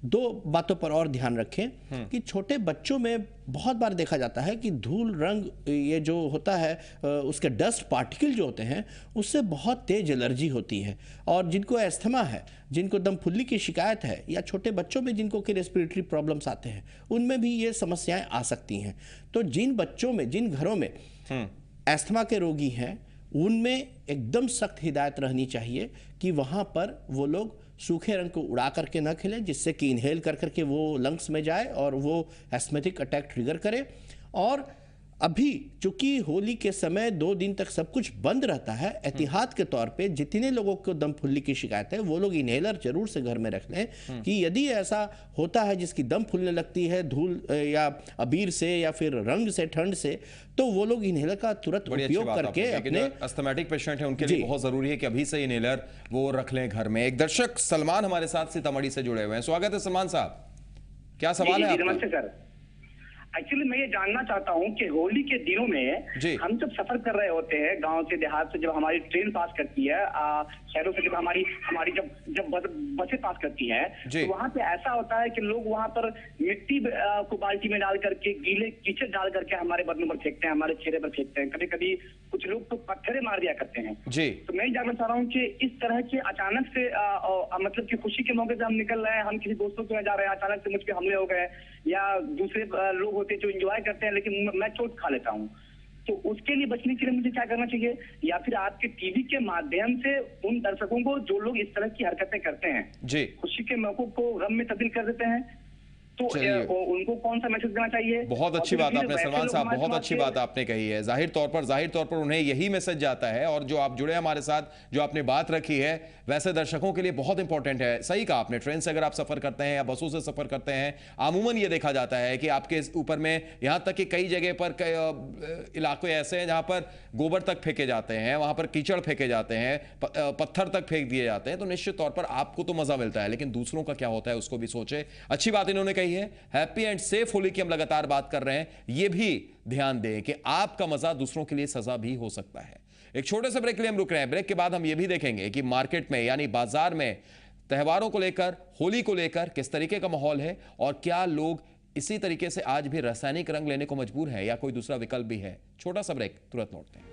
दो बातों पर और ध्यान रखें कि छोटे बच्चों में बहुत बार देखा जाता है कि धूल, रंग, ये जो होता है उसके डस्ट पार्टिकल जो होते हैं उससे बहुत तेज एलर्जी होती है। और जिनको एस्थमा है, जिनको दम फुल्ली की शिकायत है, या छोटे बच्चों में जिनको कि रेस्पिरेटरी प्रॉब्लम्स आते हैं, उनमें भी ये समस्याएं आ सकती हैं। तो जिन बच्चों में, जिन घरों में एस्थमा के रोगी हैं, उनमें एकदम सख्त हिदायत रहनी चाहिए कि वहाँ पर वो लोग सूखे रंग को उड़ा करके न खेलें, जिससे कि इनहेल कर करके वो लंग्स में जाए और वो एस्थमेटिक अटैक ट्रिगर करे। और अभी चूंकि होली के समय 2 दिन तक सब कुछ बंद रहता है, एहतियात के तौर पे जितने लोगों को दम फुल्ली की शिकायत है वो लोग इनहेलर जरूर से घर में रख लें कि यदि ऐसा होता है जिसकी दम फूलने लगती है धूल या अबीर से या फिर रंग से, ठंड से, तो वो लोग इनहेलर का तुरंत उपयोग करके अपने अस्थमैटिक पेशेंट है उनके लिए बहुत जरूरी है कि अभी से इनहेलर वो रख लें घर में। एक दर्शक सलमान हमारे साथ सीतामढ़ी से जुड़े हुए हैं। स्वागत है सलमान साहब, क्या सवाल है आपका? नमस्ते सर। एक्चुअली मैं ये जानना चाहता हूँ कि होली के दिनों में हम जब सफर कर रहे होते हैं गांव से देहात से, जब हमारी ट्रेन पास करती है, शहरों से जब हमारी जब बसें पास करती हैं, तो वहाँ पे ऐसा होता है कि लोग वहाँ पर मिट्टी को बाल्टी में डाल करके, गीले कीचड़ डाल करके हमारे बदनों पर फेंकते हैं, हमारे चेहरे पर फेंकते हैं, कभी कभी कुछ लोग तो पत्थरे मार दिया करते हैं जी। तो मैं जानना चाह रहा हूँ कि इस तरह के अचानक से मतलब कि खुशी के मौके से हम निकल रहे हैं, हम किसी दोस्तों के यहाँ जा रहे हैं, अचानक से मुझ पे हमले हो गए, या दूसरे लोग होते हैं जो एंजॉय करते हैं लेकिन मैं चोट खा लेता हूँ, तो उसके लिए बचने के लिए मुझे क्या करना चाहिए? या फिर आपके टीवी के माध्यम से उन दर्शकों को जो लोग इस तरह की हरकतें करते हैं जी, खुशी के मौकों को गम में तब्दील कर देते हैं, तो उनको कौन सा मैसेज देना चाहिए? बहुत अच्छी बात आपने सलमान साहब, बहुत अच्छी बात आपने कही है। जाहिर तौर पर उन्हें यही मैसेज जाता है, और जो आप जुड़े हमारे साथ, जो आपने बात रखी है, वैसे दर्शकों के लिए बहुत इंपॉर्टेंट है। सही कहा आपने, ट्रेन से अगर आप सफर करते हैं या बसों से सफर करते हैं, अमूमन ये देखा जाता है कि आपके ऊपर में, यहाँ तक कि कई जगह पर इलाके ऐसे हैं जहां पर गोबर तक फेंके जाते हैं, वहां पर कीचड़ फेंके जाते हैं, पत्थर तक फेंक दिए जाते हैं, तो निश्चित तौर पर आपको तो मजा मिलता है, लेकिन दूसरों का क्या होता है उसको भी सोचे। अच्छी बात इन्होंने कही है। हैप्पी एंड सेफ होली की हम लगातार बात कर रहे हैं, यह भी ध्यान दें कि आपका मजा दूसरों के लिए सजा भी हो सकता है। एक छोटे से ब्रेक के लिए हम रुक रहे हैं। ब्रेक के बाद हम यह भी देखेंगे कि मार्केट में यानी बाजार में त्योहारों को लेकर, होली को लेकर किस तरीके का माहौल है, और क्या लोग इसी तरीके से आज भी रासायनिक रंग लेने को मजबूर है या कोई दूसरा विकल्प भी है। छोटा सा ब्रेक, तुरंत लौटते हैं।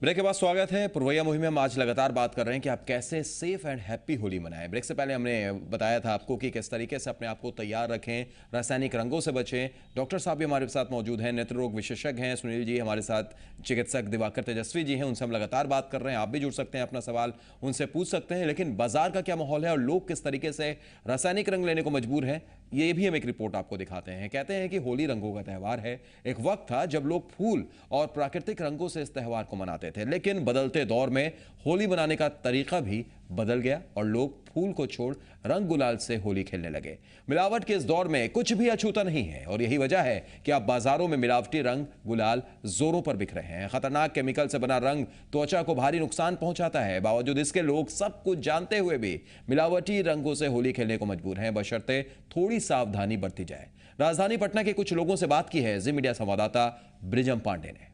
ब्रेक के बाद स्वागत है। पुरवैया मुहिम में हम आज लगातार बात कर रहे हैं कि आप कैसे सेफ एंड हैप्पी होली मनाएं। ब्रेक से पहले हमने बताया था आपको कि किस तरीके से अपने आप को तैयार रखें, रासायनिक रंगों से बचें। डॉक्टर साहब भी हमारे साथ मौजूद हैं, नेत्र रोग विशेषज्ञ हैं सुनील जी, हमारे साथ चिकित्सक दिवाकर तेजस्वी जी हैं, उनसे हम लगातार बात कर रहे हैं। आप भी जुड़ सकते हैं, अपना सवाल उनसे पूछ सकते हैं। लेकिन बाजार का क्या माहौल है और लोग किस तरीके से रासायनिक रंग लेने को मजबूर हैं, ये भी हम एक रिपोर्ट आपको दिखाते हैं। कहते हैं कि होली रंगों का त्यौहार है। एक वक्त था जब लोग फूल और प्राकृतिक रंगों से इस त्यौहार को मनाते थे, लेकिन बदलते दौर में होली मनाने का तरीका भी बदल गया और लोग फूल को छोड़ रंग गुलाल से होली खेलने लगे। मिलावट के इस दौर में कुछ भी अछूता नहीं है, और यही वजह है कि अब बाजारों में मिलावटी रंग गुलाल जोरों पर बिक रहे हैं। खतरनाक केमिकल से बना रंग त्वचा को भारी नुकसान पहुंचाता है। बावजूद इसके लोग सब कुछ जानते हुए भी मिलावटी रंगों से होली खेलने को मजबूर हैं, बशर्ते थोड़ी सावधानी बरती जाए। राजधानी पटना के कुछ लोगों से बात की है जी मीडिया संवाददाता ब्रिजम पांडे ने।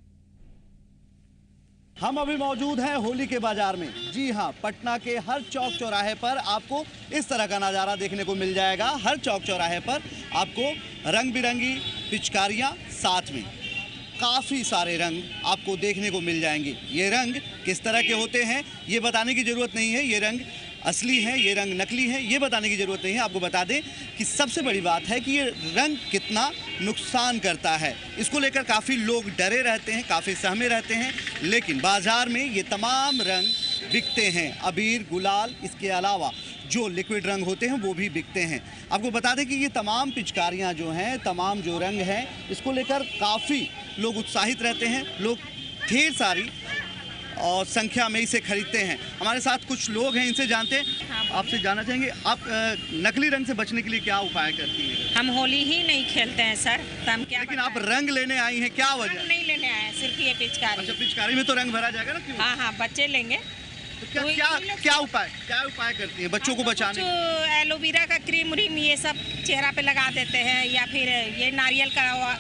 हम अभी मौजूद हैं होली के बाजार में। जी हाँ, पटना के हर चौक चौराहे पर आपको इस तरह का नज़ारा देखने को मिल जाएगा। हर चौक चौराहे पर आपको रंग बिरंगी पिचकारियाँ, साथ में काफ़ी सारे रंग आपको देखने को मिल जाएंगे। ये रंग किस तरह के होते हैं ये बताने की ज़रूरत नहीं है, ये रंग असली है, ये रंग नकली है, ये बताने की ज़रूरत नहीं है। आपको बता दें कि सबसे बड़ी बात है कि ये रंग कितना नुकसान करता है, इसको लेकर काफ़ी लोग डरे रहते हैं, काफ़ी सहमे रहते हैं। लेकिन बाज़ार में ये तमाम रंग बिकते हैं, अबीर, गुलाल, इसके अलावा जो लिक्विड रंग होते हैं वो भी बिकते हैं। आपको बता दें कि ये तमाम पिचकारियाँ जो हैं, तमाम जो रंग हैं, इसको लेकर काफ़ी लोग उत्साहित रहते हैं। लोग ढेर सारी और संख्या में इसे खरीदते हैं। हमारे साथ कुछ लोग हैं, इनसे जानते हैं। आपसे जानना चाहेंगे, आप नकली रंग से बचने के लिए क्या उपाय करती हैं? हम होली ही नहीं खेलते हैं सर, तो हम क्या? लेकिन आप रंग लेने आई हैं, क्या वजह? रंग नहीं लेने आए हैं, सिर्फ ये पिचकारी। अच्छा, पिचकारी में तो रंग भरा जाएगा ना? क्यों? हाँ हाँ, बच्चे लेंगे। तो क्या उपाय करती हैं बच्चों को बचाने? एलोवेरा का क्रीम व्रीम ये सब चेहरा पे लगा देते हैं, या फिर ये नारियल का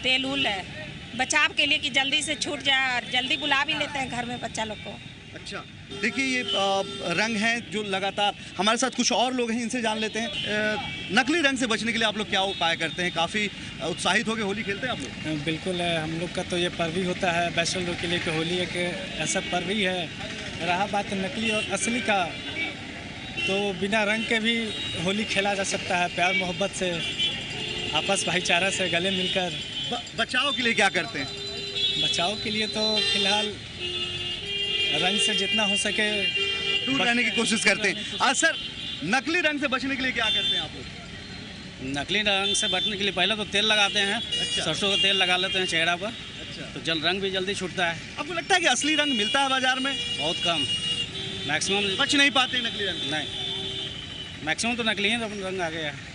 तेल उल है बचाव के लिए कि जल्दी से छूट जाए, और जल्दी बुला भी लेते हैं घर में बच्चा लोग को। अच्छा, देखिए ये रंग हैं जो लगातार, हमारे साथ कुछ और लोग हैं, इनसे जान लेते हैं। नकली रंग से बचने के लिए आप लोग क्या उपाय करते हैं? काफ़ी उत्साहित होकर होली खेलते हैं आप लोग? बिल्कुल, हम लोग का तो ये पर्व ही होता है वैसे लोग के लिए कि होली एक ऐसा पर्व ही है। रहा बात नकली और असली का, तो बिना रंग के भी होली खेला जा सकता है, प्यार मोहब्बत से, आपस भाईचारा से गले मिलकर। बचाव के लिए क्या करते हैं? बचाव के लिए तो फिलहाल रंग से जितना हो सके दूर रहने की कोशिश करते हैं। सर, नकली रंग से बचने के लिए क्या करते हैं आप लोग? नकली रंग से बचने के लिए पहले तो तेल लगाते हैं। अच्छा। सरसों का तेल लगा लेते हैं चेहरा पर। अच्छा। तो रंग भी जल्दी छूटता है। आपको लगता है कि असली रंग मिलता है बाजार में? बहुत कम, मैक्सिमम बच नहीं पाते नकली रंग? नहीं, मैक्सिमम तो नकली है, तो रंग आ गया है।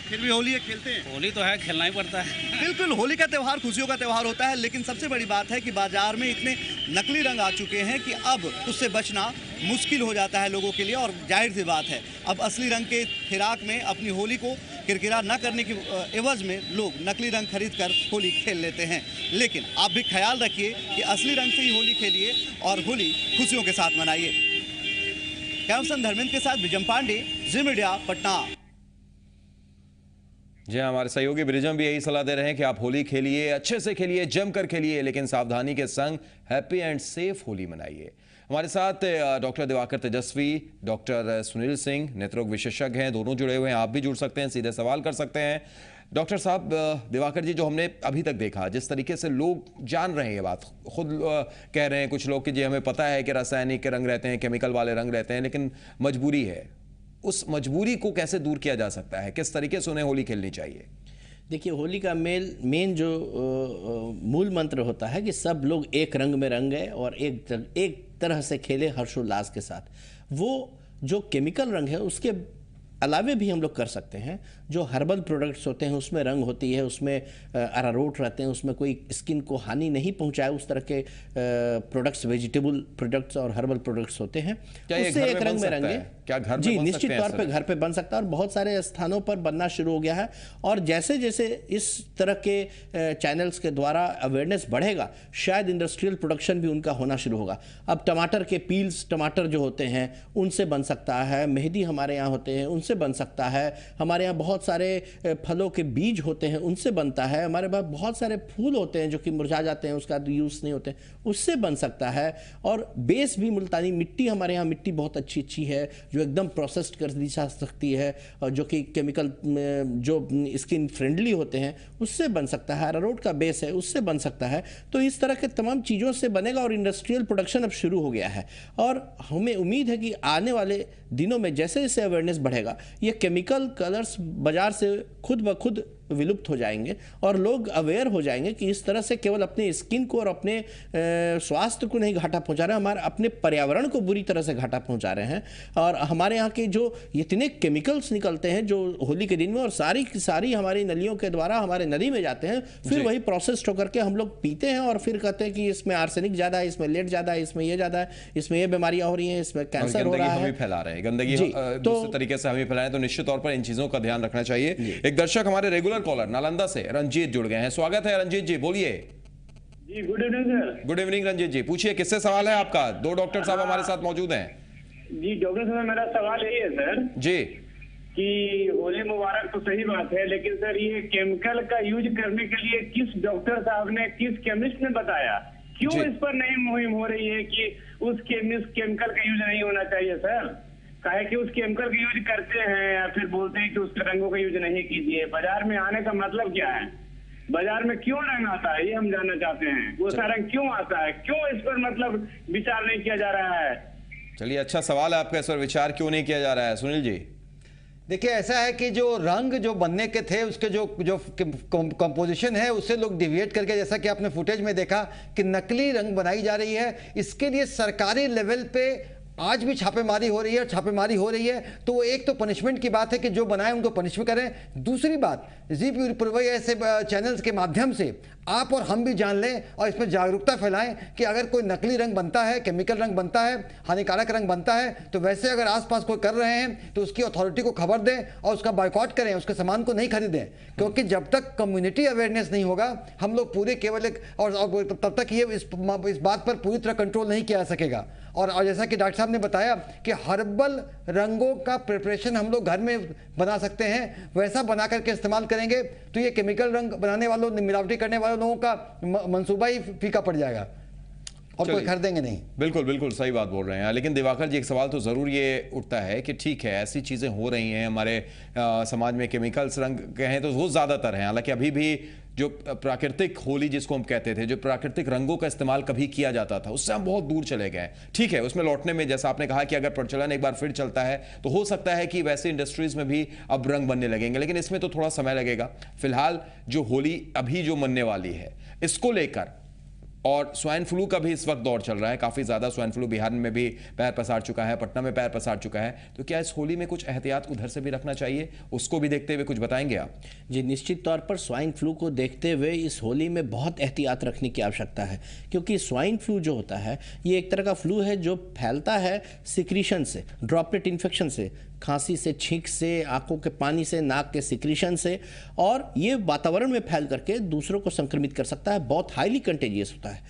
फिर भी होली है, खेलते हैं? होली तो है, खेलना ही पड़ता है। बिल्कुल, होली का त्यौहार खुशियों का त्यौहार होता है, लेकिन सबसे बड़ी बात है कि बाजार में इतने नकली रंग आ चुके हैं कि अब उससे बचना मुश्किल हो जाता है लोगों के लिए। और जाहिर सी बात है, अब असली रंग के फिराक में अपनी होली को किरकिरा न करने की एवज में लोग नकली रंग खरीद कर होली खेल लेते हैं। लेकिन आप भी ख्याल रखिए कि असली रंग से ही होली खेलिए और होली खुशियों के साथ मनाइए। कैमसन धर्मेंद्र के साथ विजम पांडे, जी मीडिया, पटना। जी हाँ, हमारे सहयोगी ब्रिजम भी यही सलाह दे रहे हैं कि आप होली खेलिए, अच्छे से खेलिए, जमकर खेलिए, लेकिन सावधानी के संग हैप्पी एंड सेफ होली मनाइए। हमारे साथ डॉक्टर दिवाकर तेजस्वी, डॉक्टर सुनील सिंह, नेत्ररोग विशेषज्ञ हैं, दोनों जुड़े हुए हैं। आप भी जुड़ सकते हैं, सीधे सवाल कर सकते हैं। डॉक्टर साहब, दिवाकर जी, जो हमने अभी तक देखा, जिस तरीके से लोग जान रहे हैं ये बात, खुद कह रहे हैं कुछ लोग कि जी हमें पता है कि रासायनिक रंग रहते हैं, केमिकल वाले रंग रहते हैं, लेकिन मजबूरी है। उस मजबूरी को कैसे दूर किया जा सकता है? किस तरीके से उन्हें होली खेलनी चाहिए? देखिए, होली का मेन जो मूल मंत्र होता है कि सब लोग एक रंग में रंगे और एक तरह से खेले हर्षोल्लास के साथ। वो जो केमिकल रंग है उसके अलावे भी हम लोग कर सकते हैं। जो हर्बल प्रोडक्ट्स होते हैं उसमें रंग होती है, उसमें अरारोट रहते हैं, उसमें कोई स्किन को हानि नहीं पहुंचाए, उस तरह के प्रोडक्ट्स, वेजिटेबल प्रोडक्ट्स और हर्बल प्रोडक्ट्स होते हैं। उससे एक रंग में रंगे। क्या घर में जी, बन निश्चित तौर पे घर पे बन सकता है और बहुत सारे स्थानों पर बनना शुरू हो गया है। और जैसे जैसे इस तरह के चैनल्स के द्वारा अवेयरनेस बढ़ेगा, शायद इंडस्ट्रियल प्रोडक्शन भी उनका होना शुरू होगा। अब टमाटर के पील्स, टमाटर जो होते हैं उनसे बन सकता है, मेहंदी हमारे यहाँ होते हैं उनसे बन सकता है, हमारे यहाँ बहुत सारे फलों के बीज होते हैं उनसे बनता है, हमारे पास बहुत सारे फूल होते हैं जो कि मुरझा जाते हैं, उसका यूज़ नहीं होते, उससे बन सकता है। और बेस भी मुल्तानी मिट्टी, हमारे यहाँ मिट्टी बहुत अच्छी है जो एकदम प्रोसेस्ड कर दी जा सकती है और जो कि केमिकल जो स्किन फ्रेंडली होते हैं उससे बन सकता है। अरारोट का बेस है उससे बन सकता है। तो इस तरह के तमाम चीज़ों से बनेगा और इंडस्ट्रियल प्रोडक्शन अब शुरू हो गया है। और हमें उम्मीद है कि आने वाले दिनों में जैसे जैसे अवेयरनेस बढ़ेगा, ये केमिकल कलर्स बाजार से खुद ब खुद विलुप्त हो जाएंगे और लोग अवेयर हो जाएंगे कि इस तरह से केवल अपने स्किन को और अपने स्वास्थ्य को नहीं घाटा पहुंचा रहे हैं, हमारे अपने पर्यावरण को बुरी तरह से घाटा पहुंचा रहे हैं। और हमारे यहाँ के जो इतने केमिकल्स निकलते हैं जो होली के दिन में, और सारी की सारी हमारी नलियों के द्वारा हमारे नदी में जाते हैं, फिर वही प्रोसेस्ड होकर के हम लोग पीते हैं और फिर कहते हैं कि इसमें आर्सेनिक ज़्यादा है, इसमें लेड ज़्यादा है, इसमें ये ज़्यादा है, इसमें ये बीमारियाँ हो रही हैं, इसमें कैंसर हो रहा है। फैला रहे हैं गंदगी, दूसरे तरीके से हमें फैलाएं, तो निश्चित तौर पर इन चीज़ों का ध्यान रखना चाहिए। एक दर्शक हमारे रेगुलर कॉलर नालंदा से रंजीत जुड़ गए हैं। स्वागत है रंजीत जी, बोलिए। जी good evening sir. Good evening Ranjit ji, पूछिए किससे सवाल है आपका? दो डॉक्टर साहब हमारे साथ मौजूद हैं। जी डॉक्टर साहब, मेरा सवाल यही है सर जी कि होली मुबारक तो सही बात है, लेकिन सर ये केमिकल का यूज करने के लिए किस डॉक्टर साहब ने, किस केमिस्ट ने बताया? क्यों इस पर नई मुहिम हो रही है कि उस केमिकल का यूज नहीं होना चाहिए सर? काहे कि उस केमिकल का यूज करते हैं या फिर बोलते हैं कि उस रंगों का यूज नहीं कीजिए। बाजार में आने का मतलब क्या है? बाजार में क्यों रंग आता है ये हम जानना चाहते हैं। वो सारा रंग क्यों आता है, क्यों इस पर मतलब विचार नहीं किया जा रहा है? चलिए, अच्छा सवाल है आपका, इस पर विचार क्यों नहीं किया जा रहा है? सुनील जी। देखिए, ऐसा है कि जो रंग जो बनने के थे उसके जो कंपोजिशन है उससे लोग डिविएट करके, जैसा कि आपने फुटेज में देखा कि नकली रंग बनाई जा रही है। इसके लिए सरकारी लेवल पे आज भी छापेमारी हो रही है, छापेमारी हो रही है। तो वो एक तो पनिशमेंट की बात है कि जो बनाए उनको पनिश भी करें। दूसरी बात, जी पूर्वी ऐसे चैनल्स के माध्यम से आप और हम भी जान लें और इसमें जागरूकता फैलाएं कि अगर कोई नकली रंग बनता है, केमिकल रंग बनता है, हानिकारक रंग बनता है, तो वैसे अगर आसपास कोई कर रहे हैं तो उसकी अथॉरिटी को खबर दें और उसका बायकॉट करें, उसके सामान को नहीं खरीदें। क्योंकि जब तक कम्युनिटी अवेयरनेस नहीं होगा, हम लोग पूरे केवल एक और तब तक ये इस बात पर पूरी तरह कंट्रोल नहीं किया जा सकेगा। और जैसा कि डॉक्टर साहब ने बताया कि हर्बल रंगों का प्रिपरेशन हम लोग घर में बना सकते हैं, वैसा बना करके इस्तेमाल करेंगे तो ये केमिकल रंग बनाने वालों, मिलावटी करने वालों लोगों का मंसूबा ही फीका पड़ जाएगा। और कोई खरीदेंगे नहीं। बिल्कुल बिल्कुल सही बात बोल रहे हैं। लेकिन दिवाकर जी, एक सवाल तो ज़रूर ये उठता है कि ठीक है, ऐसी चीज़ें हो रही हैं हमारे समाज में, केमिकल्स रंग कहें तो वो ज़्यादातर हैं। हालांकि अभी भी जो प्राकृतिक होली जिसको हम कहते थे, जो प्राकृतिक रंगों का इस्तेमाल कभी किया जाता था, उससे हम बहुत दूर चले गए। ठीक है, उसमें लौटने में, जैसा आपने कहा कि अगर प्रचलन एक बार फिर चलता है तो हो सकता है कि वैसे इंडस्ट्रीज में भी अब रंग बनने लगेंगे, लेकिन इसमें तो थोड़ा समय लगेगा। फिलहाल जो होली अभी जो मनने वाली है, इसको लेकर, और स्वाइन फ्लू का भी इस वक्त दौर चल रहा है, काफ़ी ज़्यादा स्वाइन फ्लू बिहार में भी पैर पसार चुका है, पटना में पैर पसार चुका है, तो क्या इस होली में कुछ एहतियात उधर से भी रखना चाहिए? उसको भी देखते हुए कुछ बताएंगे आप? जी, निश्चित तौर पर स्वाइन फ्लू को देखते हुए इस होली में बहुत एहतियात रखने की आवश्यकता है, क्योंकि स्वाइन फ्लू जो होता है ये एक तरह का फ्लू है जो फैलता है सिक्रीशन से, ड्रॉपलेट इन्फेक्शन से, खांसी से, छींक से, आंखों के पानी से, नाक के सिक्रीशन से, और ये वातावरण में फैल करके दूसरों को संक्रमित कर सकता है। बहुत हाईली कंटेजियस होता है।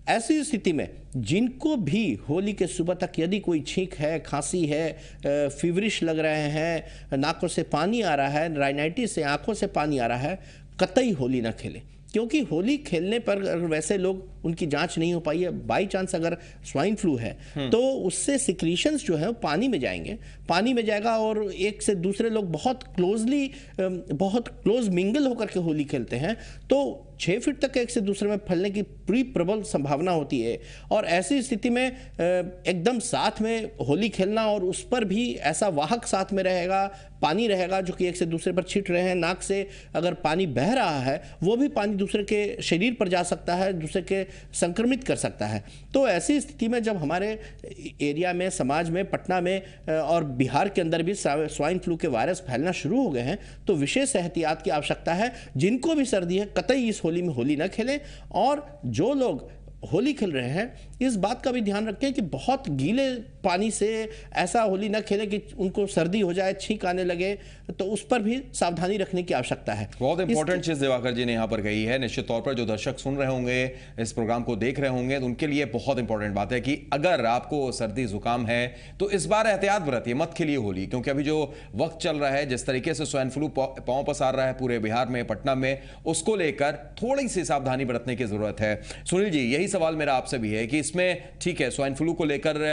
ऐसी स्थिति में जिनको भी होली के सुबह तक यदि कोई छींक है, खांसी है, फीवरिश लग रहे हैं, नाकों से पानी आ रहा है, राइनाइटिस से आंखों से पानी आ रहा है, कतई होली ना खेलें। क्योंकि होली खेलने पर अगर वैसे लोग उनकी जांच नहीं हो पाई है, बाई चांस अगर स्वाइन फ्लू है तो उससे सिक्रीशंस जो है वो पानी में जाएंगे, पानी में जाएगा, और एक से दूसरे लोग बहुत क्लोज मिंगल होकर के होली खेलते हैं तो 6 फीट तक एक से दूसरे में फैलने की पूरी प्रबल संभावना होती है। और ऐसी स्थिति में एकदम साथ में होली खेलना, और उस पर भी ऐसा वाहक साथ में रहेगा, पानी रहेगा जो कि एक से दूसरे पर छिट रहे हैं, नाक से अगर पानी बह रहा है वो भी पानी दूसरे के शरीर पर जा सकता है, दूसरे के संक्रमित कर सकता है। तो ऐसी स्थिति में जब हमारे एरिया में, समाज में, पटना में और बिहार के अंदर भी स्वाइन फ्लू के वायरस फैलना शुरू हो गए हैं तो विशेष एहतियात की आवश्यकता है। जिनको भी सर्दी है कतई इस होली में होली न खेलें, और जो लोग होली खेल रहे हैं इस बात का भी ध्यान रखें कि बहुत गीले पानी से ऐसा होली न खेलें कि उनको सर्दी हो जाए, छींक आने लगे, तो उस पर भी सावधानी रखने की आवश्यकता है। बहुत इंपॉर्टेंट चीज दिवाकर जी ने यहाँ पर कही है। निश्चित तौर पर जो दर्शक सुन रहे होंगे, इस प्रोग्राम को देख रहे होंगे, तो उनके लिए बहुत इंपॉर्टेंट बात है कि अगर आपको सर्दी जुकाम है तो इस बार एहतियात बरतिए, मत खेलिए होली, क्योंकि अभी जो वक्त चल रहा है, जिस तरीके से स्वाइन फ्लू पांव पसार रहा है पूरे बिहार में, पटना में, उसको लेकर थोड़ी सी सावधानी बरतने की जरूरत है। सुनील जी, यही सवाल मेरा आपसे भी है कि इसमें ठीक है, स्वाइन फ्लू को लेकर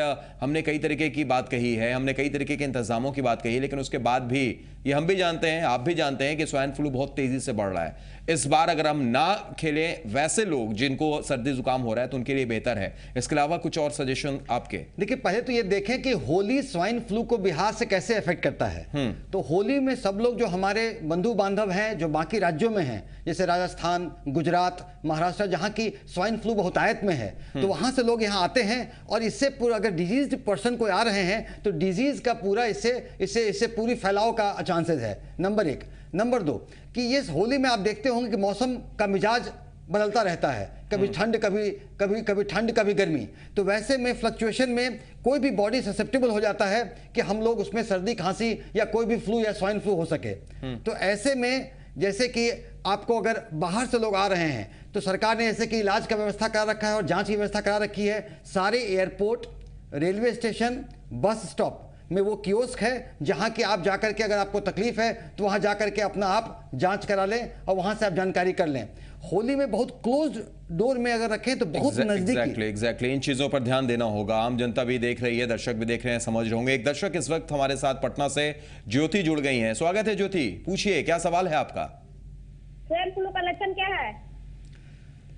हमने कई तरीके की बात कही है, हमने कई तरीके के इंतजामों की बात कही है, लेकिन उसके बाद भी ये हम भी जानते हैं, आप भी जानते हैं कि स्वाइन फ्लू बहुत तेजी से बढ़ रहा है। इस बार अगर हम ना खेलें, वैसे लोग जिनको सर्दी जुकाम हो रहा है तो उनके लिए बेहतर है। इसके अलावा कुछ और सजेशन आपके? देखिए, पहले तो ये देखें कि होली स्वाइन फ्लू को बिहार से कैसे अफेक्ट करता है। तो होली में सब लोग जो हमारे बंधु बांधव हैं जो बाकी राज्यों में हैं, जैसे राजस्थान, गुजरात, महाराष्ट्र, जहां की स्वाइन फ्लू बहुतायत में है, तो वहां से लोग यहाँ आते हैं, और इससे पूरा अगर डिजीज पर्सन कोई आ रहे हैं तो डिजीज का पूरा इससे पूरी फैलाव का चांसेस है, नंबर 1। नंबर 2 कि ये होली में आप देखते होंगे कि मौसम का मिजाज बदलता रहता है, कभी ठंड, कभी ठंड, कभी गर्मी। तो वैसे में फ्लक्चुएशन में कोई भी बॉडी ससेप्टेबल हो जाता है कि हम लोग उसमें सर्दी, खांसी या कोई भी फ्लू या स्वाइन फ्लू हो सके। तो ऐसे में जैसे कि आपको अगर बाहर से लोग आ रहे हैं तो सरकार ने जैसे कि इलाज का व्यवस्था करा रखा है और जांच की व्यवस्था करा रखी है। सारे airport, railway station, bus stop में वो कियोस्क है जहां कि आप जाकर के अगर आपको तकलीफ है तो वहां जाकर के अपना आप जांच करा लें और वहां से आप जानकारी कर लें। होली में बहुत क्लोज डोर में अगर रखें तो बहुत नजदीक। एग्जैक्टली इन चीजों पर ध्यान देना होगा। आम जनता भी देख रही है, दर्शक भी देख रहे हैं, समझ रहे होंगे। एक दर्शक इस वक्त हमारे साथ पटना से ज्योति जुड़ गई हैं। स्वागत है ज्योति, पूछिए क्या सवाल है आपका? स्वाइन फ्लू का लक्षण क्या है?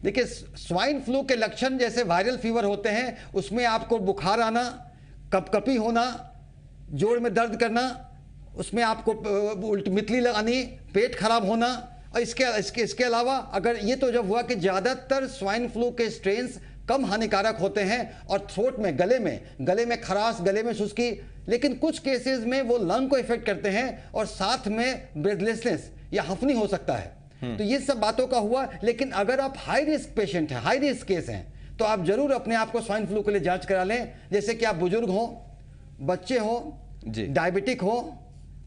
देखिए, स्वाइन फ्लू के लक्षण जैसे वायरल फीवर होते हैं, उसमें आपको बुखार आना, कपकपी होना, जोड़ में दर्द करना, उसमें आपको मितली लगानी, पेट खराब होना, और इसके अलावा अगर ये तो जब हुआ कि ज़्यादातर स्वाइन फ्लू के स्ट्रेन्स कम हानिकारक होते हैं और थ्रोट में, गले में खराश, गले में सुस्की, लेकिन कुछ केसेस में वो लंग को इफेक्ट करते हैं और साथ में ब्रेथलेसनेस या हफनी हो सकता है। तो ये सब बातों का हुआ। लेकिन अगर आप हाई रिस्क पेशेंट हैं, हाई रिस्क केस हैं, तो आप जरूर अपने आप को स्वाइन फ्लू के लिए जांच करा लें। जैसे कि आप बुजुर्ग हो, बच्चे हो, डायबिटिक हो,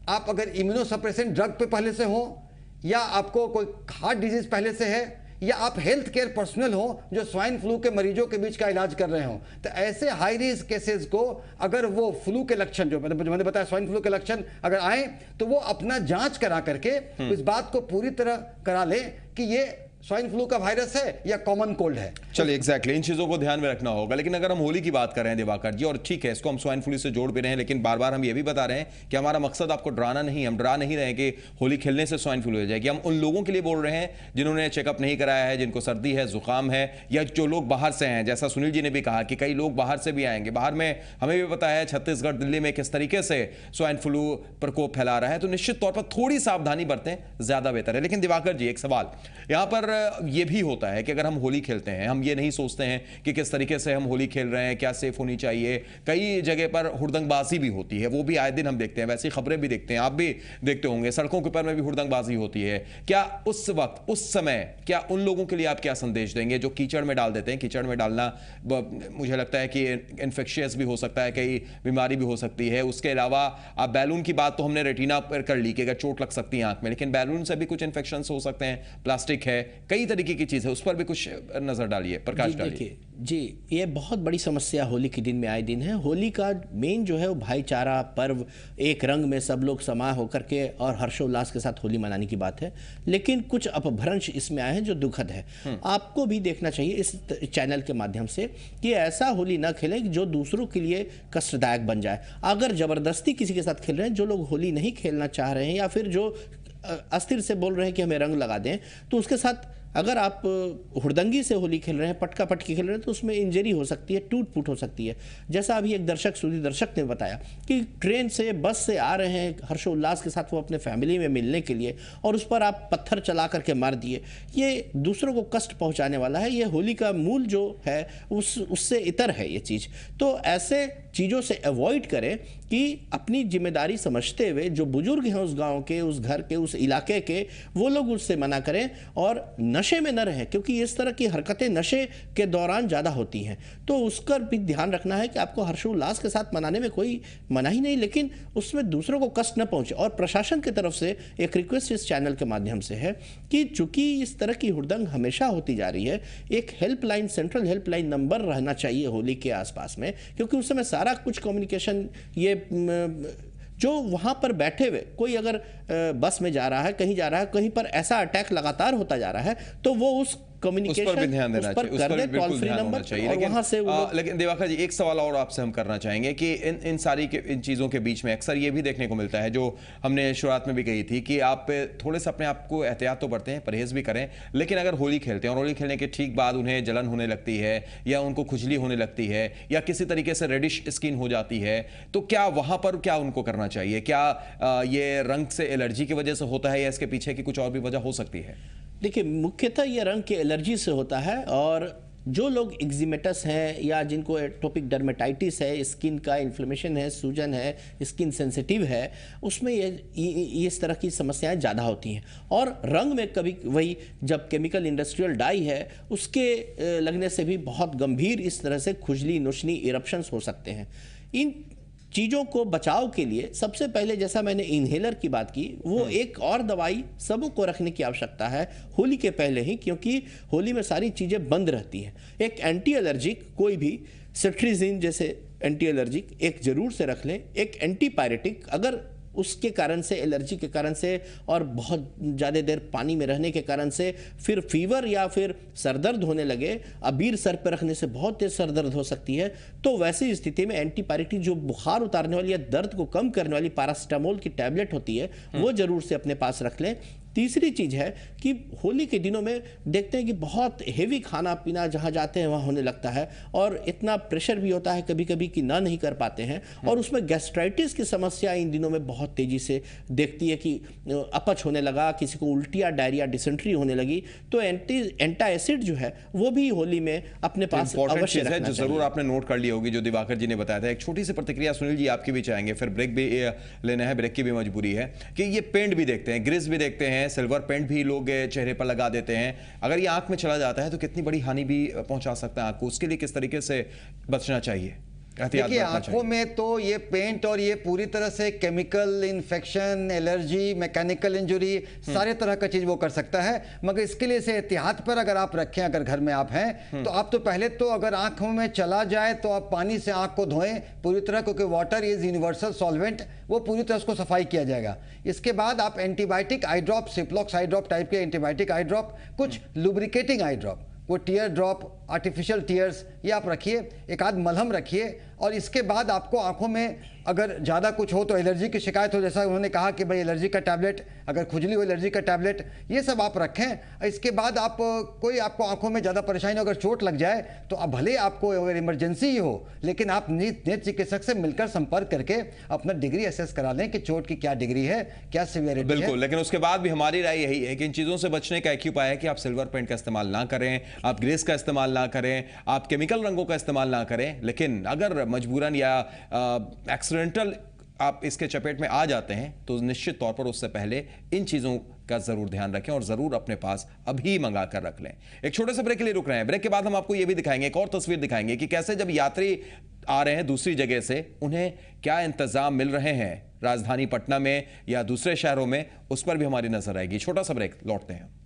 आप अगर इम्यूनोसप्रेसेंट ड्रग पे पहले से हो, या आपको कोई हार्ट डिजीज पहले से है, या आप हेल्थ केयर पर्सनल हो जो स्वाइन फ्लू के मरीजों के बीच का इलाज कर रहे हो, तो ऐसे हाई रिस्क केसेस को अगर वो फ्लू के लक्षण जो मैंने बताया स्वाइन फ्लू के लक्षण अगर आए तो वो अपना जांच करा करके इस बात को पूरी तरह करा ले कि ये स्वाइन फ्लू का वायरस है या कॉमन कोल्ड है। चलिए एग्जैक्टली इन चीजों को ध्यान में रखना होगा। लेकिन अगर हम होली की बात कर रहे हैं दिवाकर जी, और ठीक है इसको हम स्वाइन फ्लू से जोड़ भी रहे हैं, लेकिन बार बार हम ये भी बता रहे हैं कि हमारा मकसद आपको डराना नहीं, हम डरा नहीं रहे कि होली खेलने से स्वाइन फ्लू हो जाएगी। हम उन लोगों के लिए बोल रहे हैं जिन्होंने चेकअप नहीं कराया है, जिनको सर्दी है, जुकाम है, या जो लोग बाहर से हैं। जैसा सुनील जी ने भी कहा कि कई लोग बाहर से भी आएंगे, बाहर में हमें भी पता है छत्तीसगढ़ दिल्ली में किस तरीके से स्वाइन फ्लू प्रकोप फैला रहा है, तो निश्चित तौर पर थोड़ी सावधानी बरतें, ज्यादा बेहतर है। लेकिन दिवाकर जी एक सवाल यहां पर यह भी होता है कि अगर हम होली खेलते हैं, हम ये नहीं सोचते हैं कि किस तरीके से हम होली खेल रहे हैं, क्या सेफ होनी चाहिए। कई जगह पर हुड़दंगबाजी भी होती है, वो भी आए दिन हम देखते हैं, वैसी खबरें भी देखते हैं, आप भी देखते होंगे, सड़कों के ऊपर में भी हुड़दंगबाजी होती है। क्या उस वक्त, उस समय, क्या उन लोगों के लिए आप क्या संदेश देंगे जो कीचड़ में डाल देते हैं? कीचड़ में डालना मुझे लगता है कि इन्फेक्शियस भी हो सकता है, कई बीमारी भी हो सकती है। उसके अलावा आप बैलून की बात तो हमने रेटिना पर कर ली कि अगर चोट लग सकती है आंख में, लेकिन बैलून से भी कुछ इन्फेक्शन हो सकते हैं, प्लास्टिक है, कई तरीके की चीज है, उस पर भी कुछ नजर डालिए, प्रकाश डालिए। जी, ये बहुत बड़ी समस्या होली के दिन में आए दिन है। होली का मेन जो है वो भाईचारा पर्व, एक रंग में सब लोग समा होकर के और हर्षोल्लास के साथ होली मनाने की बात है। लेकिन कुछ अपभ्रंश इसमें आए हैं जो दुखद है। आपको भी देखना चाहिए इस चैनल के माध्यम से कि ऐसा होली ना खेलें जो दूसरों के लिए कष्टदायक बन जाए। अगर जबरदस्ती किसी के साथ खेल रहे हैं, जो लोग होली नहीं खेलना चाह रहे हैं या फिर जो अस्थिर से बोल रहे हैं कि हमें रंग लगा दें, तो उसके साथ अगर आप हुड़दंगी से होली खेल रहे हैं, पटका पटकी खेल रहे हैं, तो उसमें इंजरी हो सकती है, टूट फूट हो सकती है। जैसा अभी एक सुधी दर्शक ने बताया कि ट्रेन से, बस से आ रहे हैं हर्षोल्लास के साथ वो अपने फैमिली में मिलने के लिए, और उस पर आप पत्थर चला करके मार दिए। ये दूसरों को कष्ट पहुंचाने वाला है। ये होली का मूल जो है उससे इतर है ये चीज़। तो ऐसे चीज़ों से अवॉइड करें कि अपनी जिम्मेदारी समझते हुए जो बुजुर्ग हैं उस गांव के, उस घर के, उस इलाके के, वो लोग उससे मना करें और नशे में न रहें, क्योंकि इस तरह की हरकतें नशे के दौरान ज़्यादा होती हैं। तो उसका भी ध्यान रखना है कि आपको हर्षोल्लास के साथ मनाने में कोई मनाही नहीं, लेकिन उसमें दूसरों को कष्ट न पहुंचे। और प्रशासन की तरफ से एक रिक्वेस्ट इस चैनल के माध्यम से है कि चूंकि इस तरह की हुड़दंग हमेशा होती जा रही है, एक हेल्पलाइन, सेंट्रल हेल्पलाइन नंबर रहना चाहिए होली के आसपास में, क्योंकि उस समय सारा कुछ कम्युनिकेशन, ये जो वहाँ पर बैठे हुए कोई अगर बस में जा रहा है, कहीं जा रहा है, कहीं पर ऐसा अटैक लगातार होता जा रहा है, तो वो उस कम्युनिकेशन उस पर भी ध्यान देना चाहिए, उस पर भी बिल्कुल ध्यान होना चाहिए। लेकिन दिवाकर जी एक सवाल और आपसे हम करना चाहेंगे कि इन सारी इन चीज़ों के बीच में अक्सर ये भी देखने को मिलता है, जो हमने शुरुआत में भी कही थी, कि आप थोड़े से अपने आप को एहतियात तो बरतें हैं, परहेज भी करें, लेकिन अगर होली खेलते हैं और होली खेलने के ठीक बाद उन्हें जलन होने लगती है या उनको खुजली होने लगती है या किसी तरीके से रेडिश स्किन हो जाती है, तो क्या वहाँ पर क्या उनको करना चाहिए? क्या ये रंग से एलर्जी की वजह से होता है या इसके पीछे की कुछ और भी वजह हो सकती है? देखिए, मुख्यतः ये रंग की एलर्जी से होता है, और जो लोग एक्जिमेटस हैं या जिनको एटोपिक डर्मेटाइटिस है, स्किन का इन्फ्लेमेशन है, सूजन है, स्किन सेंसिटिव है, उसमें ये इस तरह की समस्याएं ज़्यादा होती हैं। और रंग में कभी वही जब केमिकल इंडस्ट्रियल डाई है उसके लगने से भी बहुत गंभीर इस तरह से खुजली, नुशनी, इरप्शंस हो सकते हैं। इन चीज़ों को बचाव के लिए सबसे पहले, जैसा मैंने इन्हेलर की बात की, वो एक और दवाई सबों को रखने की आवश्यकता है होली के पहले ही, क्योंकि होली में सारी चीज़ें बंद रहती हैं। एक एंटी एलर्जिक, कोई भी सेट्रिजिन जैसे एंटी एलर्जिक एक जरूर से रख लें। एक एंटीपायरेटिक, अगर उसके कारण से, एलर्जी के कारण से और बहुत ज़्यादा देर पानी में रहने के कारण से फिर फीवर या फिर सरदर्द होने लगे, अबीर सर पर रखने से बहुत तेज सरदर्द हो सकती है, तो वैसी स्थिति में एंटीपायरेटिक जो बुखार उतारने वाली या दर्द को कम करने वाली पैरासिटामोल की टैबलेट होती है, वो जरूर से अपने पास रख लें। तीसरी चीज़ है कि होली के दिनों में देखते हैं कि बहुत हेवी खाना पीना जहाँ जाते हैं वहाँ होने लगता है, और इतना प्रेशर भी होता है कभी कभी कि ना नहीं कर पाते हैं, और उसमें गैस्ट्राइटिस की समस्या इन दिनों में बहुत तेज़ी से देखती है कि अपच होने लगा, किसी को उल्टिया, डायरिया, डिसेंट्री होने लगी, तो एंटासिड जो है वो भी होली में अपने पास अवश्य रखना चाहिए। जो जरूर आपने नोट कर ली होगी, जो दिवाकर जी ने बताया था। एक छोटी सी प्रतिक्रिया सुनील जी आपकी भी चाहेंगे, फिर ब्रेक भी लेना है, ब्रेक की भी मजबूरी है, कि ये पेंट भी देखते हैं, ग्रिज भी देखते हैं, सिल्वर पेंट भी लोग चेहरे पर लगा देते हैं। अगर ये आंख में चला जाता है तो कितनी बड़ी हानि भी पहुंचा सकता है आंख को, उसके लिए किस तरीके से बचना चाहिए? देखिए आंखों में तो ये पेंट और ये पूरी तरह से chemical infection, allergy, mechanical injury, सारे तरह का चीज वो कर सकता है। मगर इसके लिए से एहतियात पर अगर आप रखें, अगर घर में आप हैं तो आप तो पहले तो अगर आंखों में चला जाए तो आप पानी से आंख को धोएं पूरी तरह, क्योंकि वाटर इज यूनिवर्सल सॉल्वेंट, वो पूरी तरह उसको सफाई किया जाएगा। इसके बाद आप एंटीबायोटिक आई ड्रॉप, सिप्लॉक्स आई ड्रॉप टाइप के एंटीबायोटिक आई ड्रॉप, कुछ लुब्रिकेटिंग आई ड्रॉप, वो टीयर ड्रॉप, आर्टिफिशियल टीयर्स, ये आप रखिए, एक आध मलहम रखिए। और इसके बाद आपको आंखों में अगर ज़्यादा कुछ हो तो एलर्जी की शिकायत हो, जैसा उन्होंने कहा कि भाई एलर्जी का टैबलेट, अगर खुजली हो एलर्जी का टैबलेट, ये सब आप रखें। इसके बाद आप कोई आपको आंखों में ज़्यादा परेशानी हो, अगर चोट लग जाए तो अब भले आपको अगर इमरजेंसी ही हो, लेकिन आप नेत्र चिकित्सक से मिलकर संपर्क करके अपना डिग्री असेस करा लें कि चोट की क्या डिग्री है, क्या सीवियरिटी है। बिल्कुल, लेकिन उसके बाद भी हमारी राय यही है कि इन चीज़ों से बचने का एक ही उपाय है कि आप सिल्वर पेंट का इस्तेमाल ना करें, आप ग्रेस का इस्तेमाल ना करें, आप केमिकल रंगों का इस्तेमाल ना करें। लेकिन अगर मजबूरन या एक्सीडेंटल आप इसके चपेट में आ जाते हैं तो निश्चित तौर पर उससे पहले इन चीज़ों का जरूर ध्यान रखें और जरूर अपने पास अभी मंगा कर रख लें। एक छोटे से ब्रेक के लिए रुक रहे हैं। ब्रेक के बाद हम आपको यह भी दिखाएंगे, एक और तस्वीर दिखाएंगे कि कैसे जब यात्री आ रहे हैं दूसरी जगह से, उन्हें क्या इंतजाम मिल रहे हैं राजधानी पटना में या दूसरे शहरों में, उस पर भी हमारी नजर आएगी। छोटा सा ब्रेक, लौटते हैं।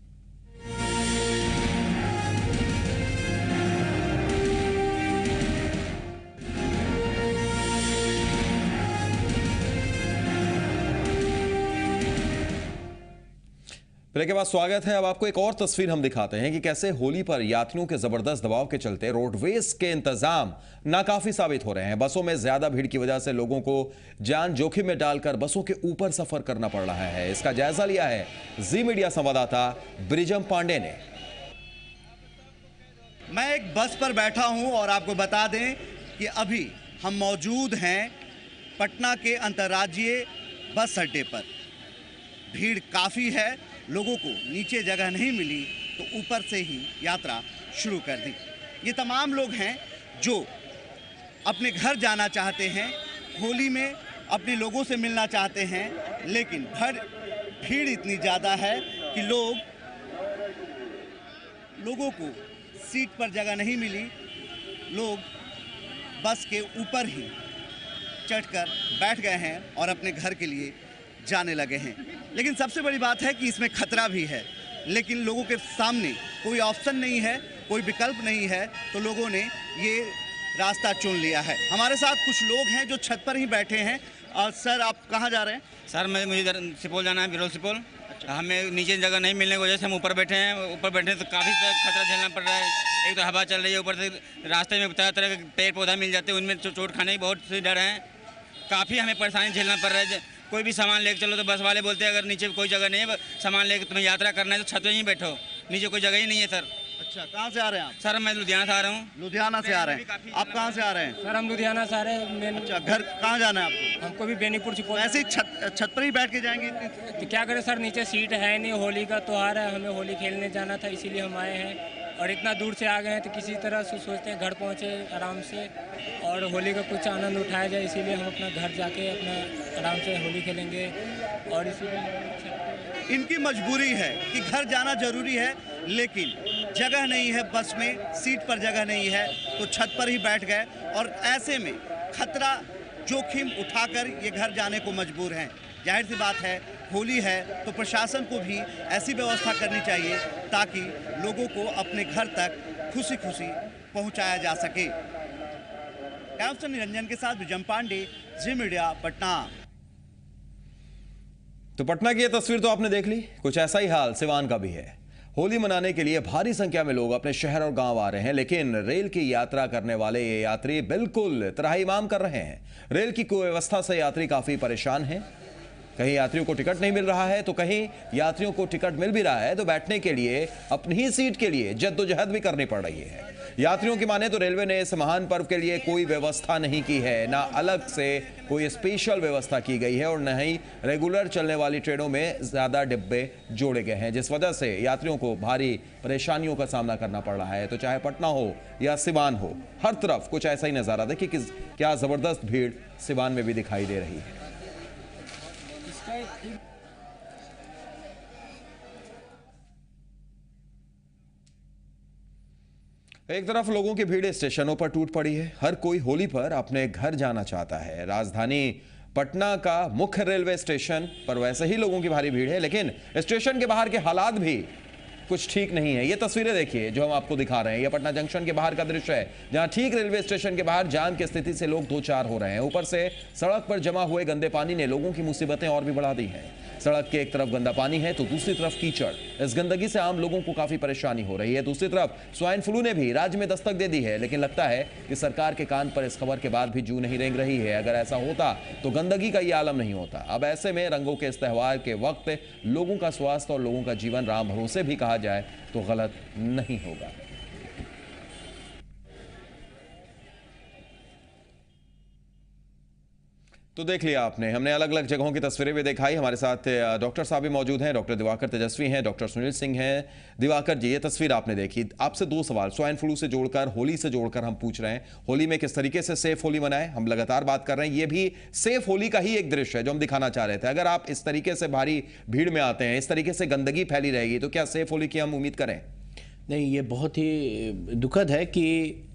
ब्रेक के बाद स्वागत है। अब आपको एक और तस्वीर हम दिखाते हैं कि कैसे होली पर यात्रियों के जबरदस्त दबाव के चलते रोडवेज के इंतजाम नाकाफी साबित हो रहे हैं। बसों में ज्यादा भीड़ की वजह से लोगों को जान जोखिम में डालकर बसों के ऊपर सफर करना पड़ रहा है। इसका जायजा लिया है जी मीडिया संवाददाता ब्रिजम पांडे ने। मैं एक बस पर बैठा हूं और आपको बता दें कि अभी हम मौजूद हैं पटना के अंतर्राज्यीय बस अड्डे पर। भीड़ काफ़ी है, लोगों को नीचे जगह नहीं मिली तो ऊपर से ही यात्रा शुरू कर दी। ये तमाम लोग हैं जो अपने घर जाना चाहते हैं, होली में अपने लोगों से मिलना चाहते हैं, लेकिन भीड़ इतनी ज़्यादा है कि लोगों को सीट पर जगह नहीं मिली। लोग बस के ऊपर ही चढ़कर बैठ गए हैं और अपने घर के लिए जाने लगे हैं। लेकिन सबसे बड़ी बात है कि इसमें खतरा भी है, लेकिन लोगों के सामने कोई ऑप्शन नहीं है, कोई विकल्प नहीं है, तो लोगों ने ये रास्ता चुन लिया है। हमारे साथ कुछ लोग हैं जो छत पर ही बैठे हैं। और सर, आप कहाँ जा रहे हैं? सर मुझे इधर सुपौल जाना है, बिरौल सुपौल। हमें नीचे जगह नहीं मिलने की वजह से हम ऊपर बैठे हैं। ऊपर बैठे तो काफ़ी खतरा झेलना पड़ रहा है। एक तो हवा चल रही है, ऊपर से रास्ते में तरह तरह के पेड़ पौधा मिल जाते हैं, उनमें चोट खाने की बहुत से डर हैं। काफ़ी हमें परेशानी झेलना पड़ रहा है। कोई भी सामान लेकर चलो तो बस वाले बोलते हैं अगर नीचे कोई जगह नहीं है, सामान लेकर तुम्हें यात्रा करना है तो छत में ही बैठो, नीचे कोई जगह ही नहीं है सर। अच्छा, कहाँ से आ रहे हैं आप? सर मैं लुधियाना से आ रहा हूँ। लुधियाना से आ रहे हैं, आप कहाँ से आ रहे हैं? सर हम लुधियाना से आ रहे हैं। अच्छा, घर कहाँ जाना है आपको? हमको भी बेनीपुर सुपौल। ऐसे ही छत पर ही बैठ के जाएंगे? तो क्या करें सर, नीचे सीट है नहीं, होली का त्योहार है, हमें होली खेलने जाना था, इसीलिए हम आए हैं। और इतना दूर से आ गए हैं तो किसी तरह से सोचते हैं घर पहुँचे आराम से और होली का कुछ आनंद उठाया जाए, इसीलिए हम अपना घर जाके अपना आराम से होली खेलेंगे। और इसीलिए इनकी मजबूरी है कि घर जाना जरूरी है, लेकिन जगह नहीं है, बस में सीट पर जगह नहीं है, तो छत पर ही बैठ गए और ऐसे में खतरा जोखिम उठाकर ये घर जाने को मजबूर हैं। जाहिर सी बात है, होली है तो प्रशासन को भी ऐसी व्यवस्था करनी चाहिए ताकि लोगों को अपने घर तक खुशी खुशी पहुंचाया जा सके। कैमरा निरंजन के साथ विजम पांडे, जी मीडिया, पटना। तो पटना की यह तस्वीर तो आपने देख ली, कुछ ऐसा ही हाल सिवान का भी है। होली मनाने के लिए भारी संख्या में लोग अपने शहर और गांव आ रहे हैं, लेकिन रेल की यात्रा करने वाले ये यात्री बिल्कुल त्राहिमाम कर रहे हैं। रेल की कुव्यवस्था से यात्री काफी परेशान हैं। कहीं यात्रियों को टिकट नहीं मिल रहा है तो कहीं यात्रियों को टिकट मिल भी रहा है तो बैठने के लिए अपनी ही सीट के लिए जद्दोजहद भी करनी पड़ रही है। यात्रियों की माने तो रेलवे ने इस महान पर्व के लिए कोई व्यवस्था नहीं की है, ना अलग से कोई स्पेशल व्यवस्था की गई है और न ही रेगुलर चलने वाली ट्रेनों में ज्यादा डिब्बे जोड़े गए हैं, जिस वजह से यात्रियों को भारी परेशानियों का सामना करना पड़ रहा है। तो चाहे पटना हो या सिवान हो, हर तरफ कुछ ऐसा ही नजारा। देखिए कि क्या जबरदस्त भीड़ सिवान में भी दिखाई दे रही है। एक तरफ लोगों की भीड़ स्टेशनों पर टूट पड़ी है, हर कोई होली पर अपने घर जाना चाहता है। राजधानी पटना का मुख्य रेलवे स्टेशन पर वैसे ही लोगों की भारी भीड़ है, लेकिन स्टेशन के बाहर के हालात भी कुछ ठीक नहीं है। ये तस्वीरें देखिए जो हम आपको दिखा रहे हैं, ये पटना जंक्शन के बाहर का दृश्य है, जहां ठीक रेलवे स्टेशन के बाहर जाम की स्थिति से लोग दो चार हो रहे हैं। ऊपर से सड़क पर जमा हुए गंदे पानी ने लोगों की मुसीबतें और भी बढ़ा दी हैं। सड़क के एक तरफ गंदा पानी है तो दूसरी तरफ कीचड़। इस गंदगी से आम लोगों को काफी परेशानी हो रही है। दूसरी तरफ स्वाइन फ्लू ने भी राज्य में दस्तक दे दी है, लेकिन लगता है कि सरकार के कान पर इस खबर के बाद भी जू नहीं रेंग रही है। अगर ऐसा होता तो गंदगी का ये आलम नहीं होता। अब ऐसे में रंगों के इस त्योहार के वक्त लोगों का स्वास्थ्य और लोगों का जीवन राम भरोसे भी कहा जाए तो गलत नहीं होगा। तो देख लिया आपने, हमने अलग अलग जगहों की तस्वीरें भी दिखाई। हमारे साथ डॉक्टर साहब भी मौजूद हैं, डॉक्टर दिवाकर तेजस्वी हैं, डॉक्टर सुनील सिंह हैं। दिवाकर जी, ये तस्वीर आपने देखी, आपसे दो सवाल स्वाइन फ्लू से जोड़कर, होली से जोड़कर हम पूछ रहे हैं। होली में किस तरीके से सेफ होली मनाएं, हम लगातार बात कर रहे हैं, ये भी सेफ होली का ही एक दृश्य है जो हम दिखाना चाह रहे थे। अगर आप इस तरीके से भारी भीड़ में आते हैं, इस तरीके से गंदगी फैली रहेगी, तो क्या सेफ होली की हम उम्मीद करें? नहीं, ये बहुत ही दुखद है कि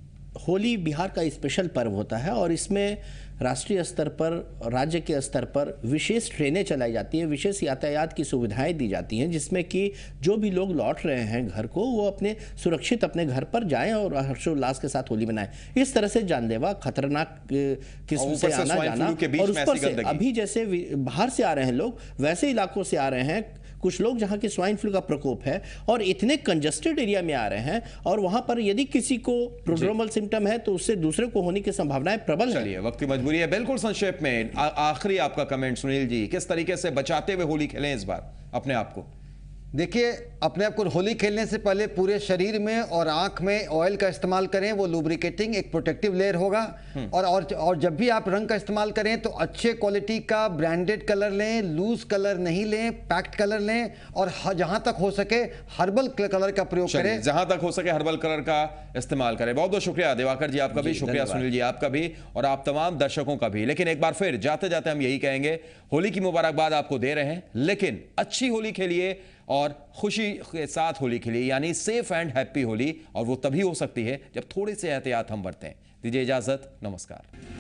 होली बिहार का स्पेशल पर्व होता है और इसमें राष्ट्रीय स्तर पर, राज्य के स्तर पर विशेष ट्रेनें चलाई जाती हैं, विशेष यातायात की सुविधाएं दी जाती हैं, जिसमें कि जो भी लोग लौट रहे हैं घर को, वो अपने सुरक्षित अपने घर पर जाएं और हर्षोल्लास के साथ होली मनाएं। इस तरह से जानलेवा खतरनाक किस्म से आना जाना, और उस पर से अभी जैसे बाहर से आ रहे हैं लोग, वैसे इलाकों से आ रहे हैं कुछ लोग जहां की स्वाइन फ्लू का प्रकोप है और इतने कंजस्टेड एरिया में आ रहे हैं, और वहां पर यदि किसी को प्रोड्रोमल सिम्टम है तो उससे दूसरे को होने की संभावनाएं प्रबल है। चलिए, वक्त की मजबूरी है। बिल्कुल संक्षेप में आखिरी आपका कमेंट सुनील जी, किस तरीके से बचाते हुए होली खेलें इस बार अपने आप को? देखिए, अपने आप को होली खेलने से पहले पूरे शरीर में और आंख में ऑयल का इस्तेमाल करें, वो लुब्रिकेटिंग एक प्रोटेक्टिव लेयर होगा। और जब भी आप रंग का इस्तेमाल करें तो अच्छे क्वालिटी का ब्रांडेड कलर लें, लूज कलर नहीं लें, पैक्ड कलर लें, और जहां तक हो सके हर्बल कलर का प्रयोग करें। जहां तक हो सके हर्बल कलर का इस्तेमाल करें। बहुत बहुत शुक्रिया दिवाकर जी, आपका भी शुक्रिया सुनील जी, आपका भी, और आप तमाम दर्शकों का भी। लेकिन एक बार फिर जाते जाते हम यही कहेंगे, होली की मुबारकबाद आपको दे रहे हैं, लेकिन अच्छी होली खेलिए और खुशी के साथ होली खेलिए, यानी सेफ एंड हैप्पी होली। और वो तभी हो सकती है जब थोड़े से एहतियात हम बरतें। दीजिए इजाजत, नमस्कार।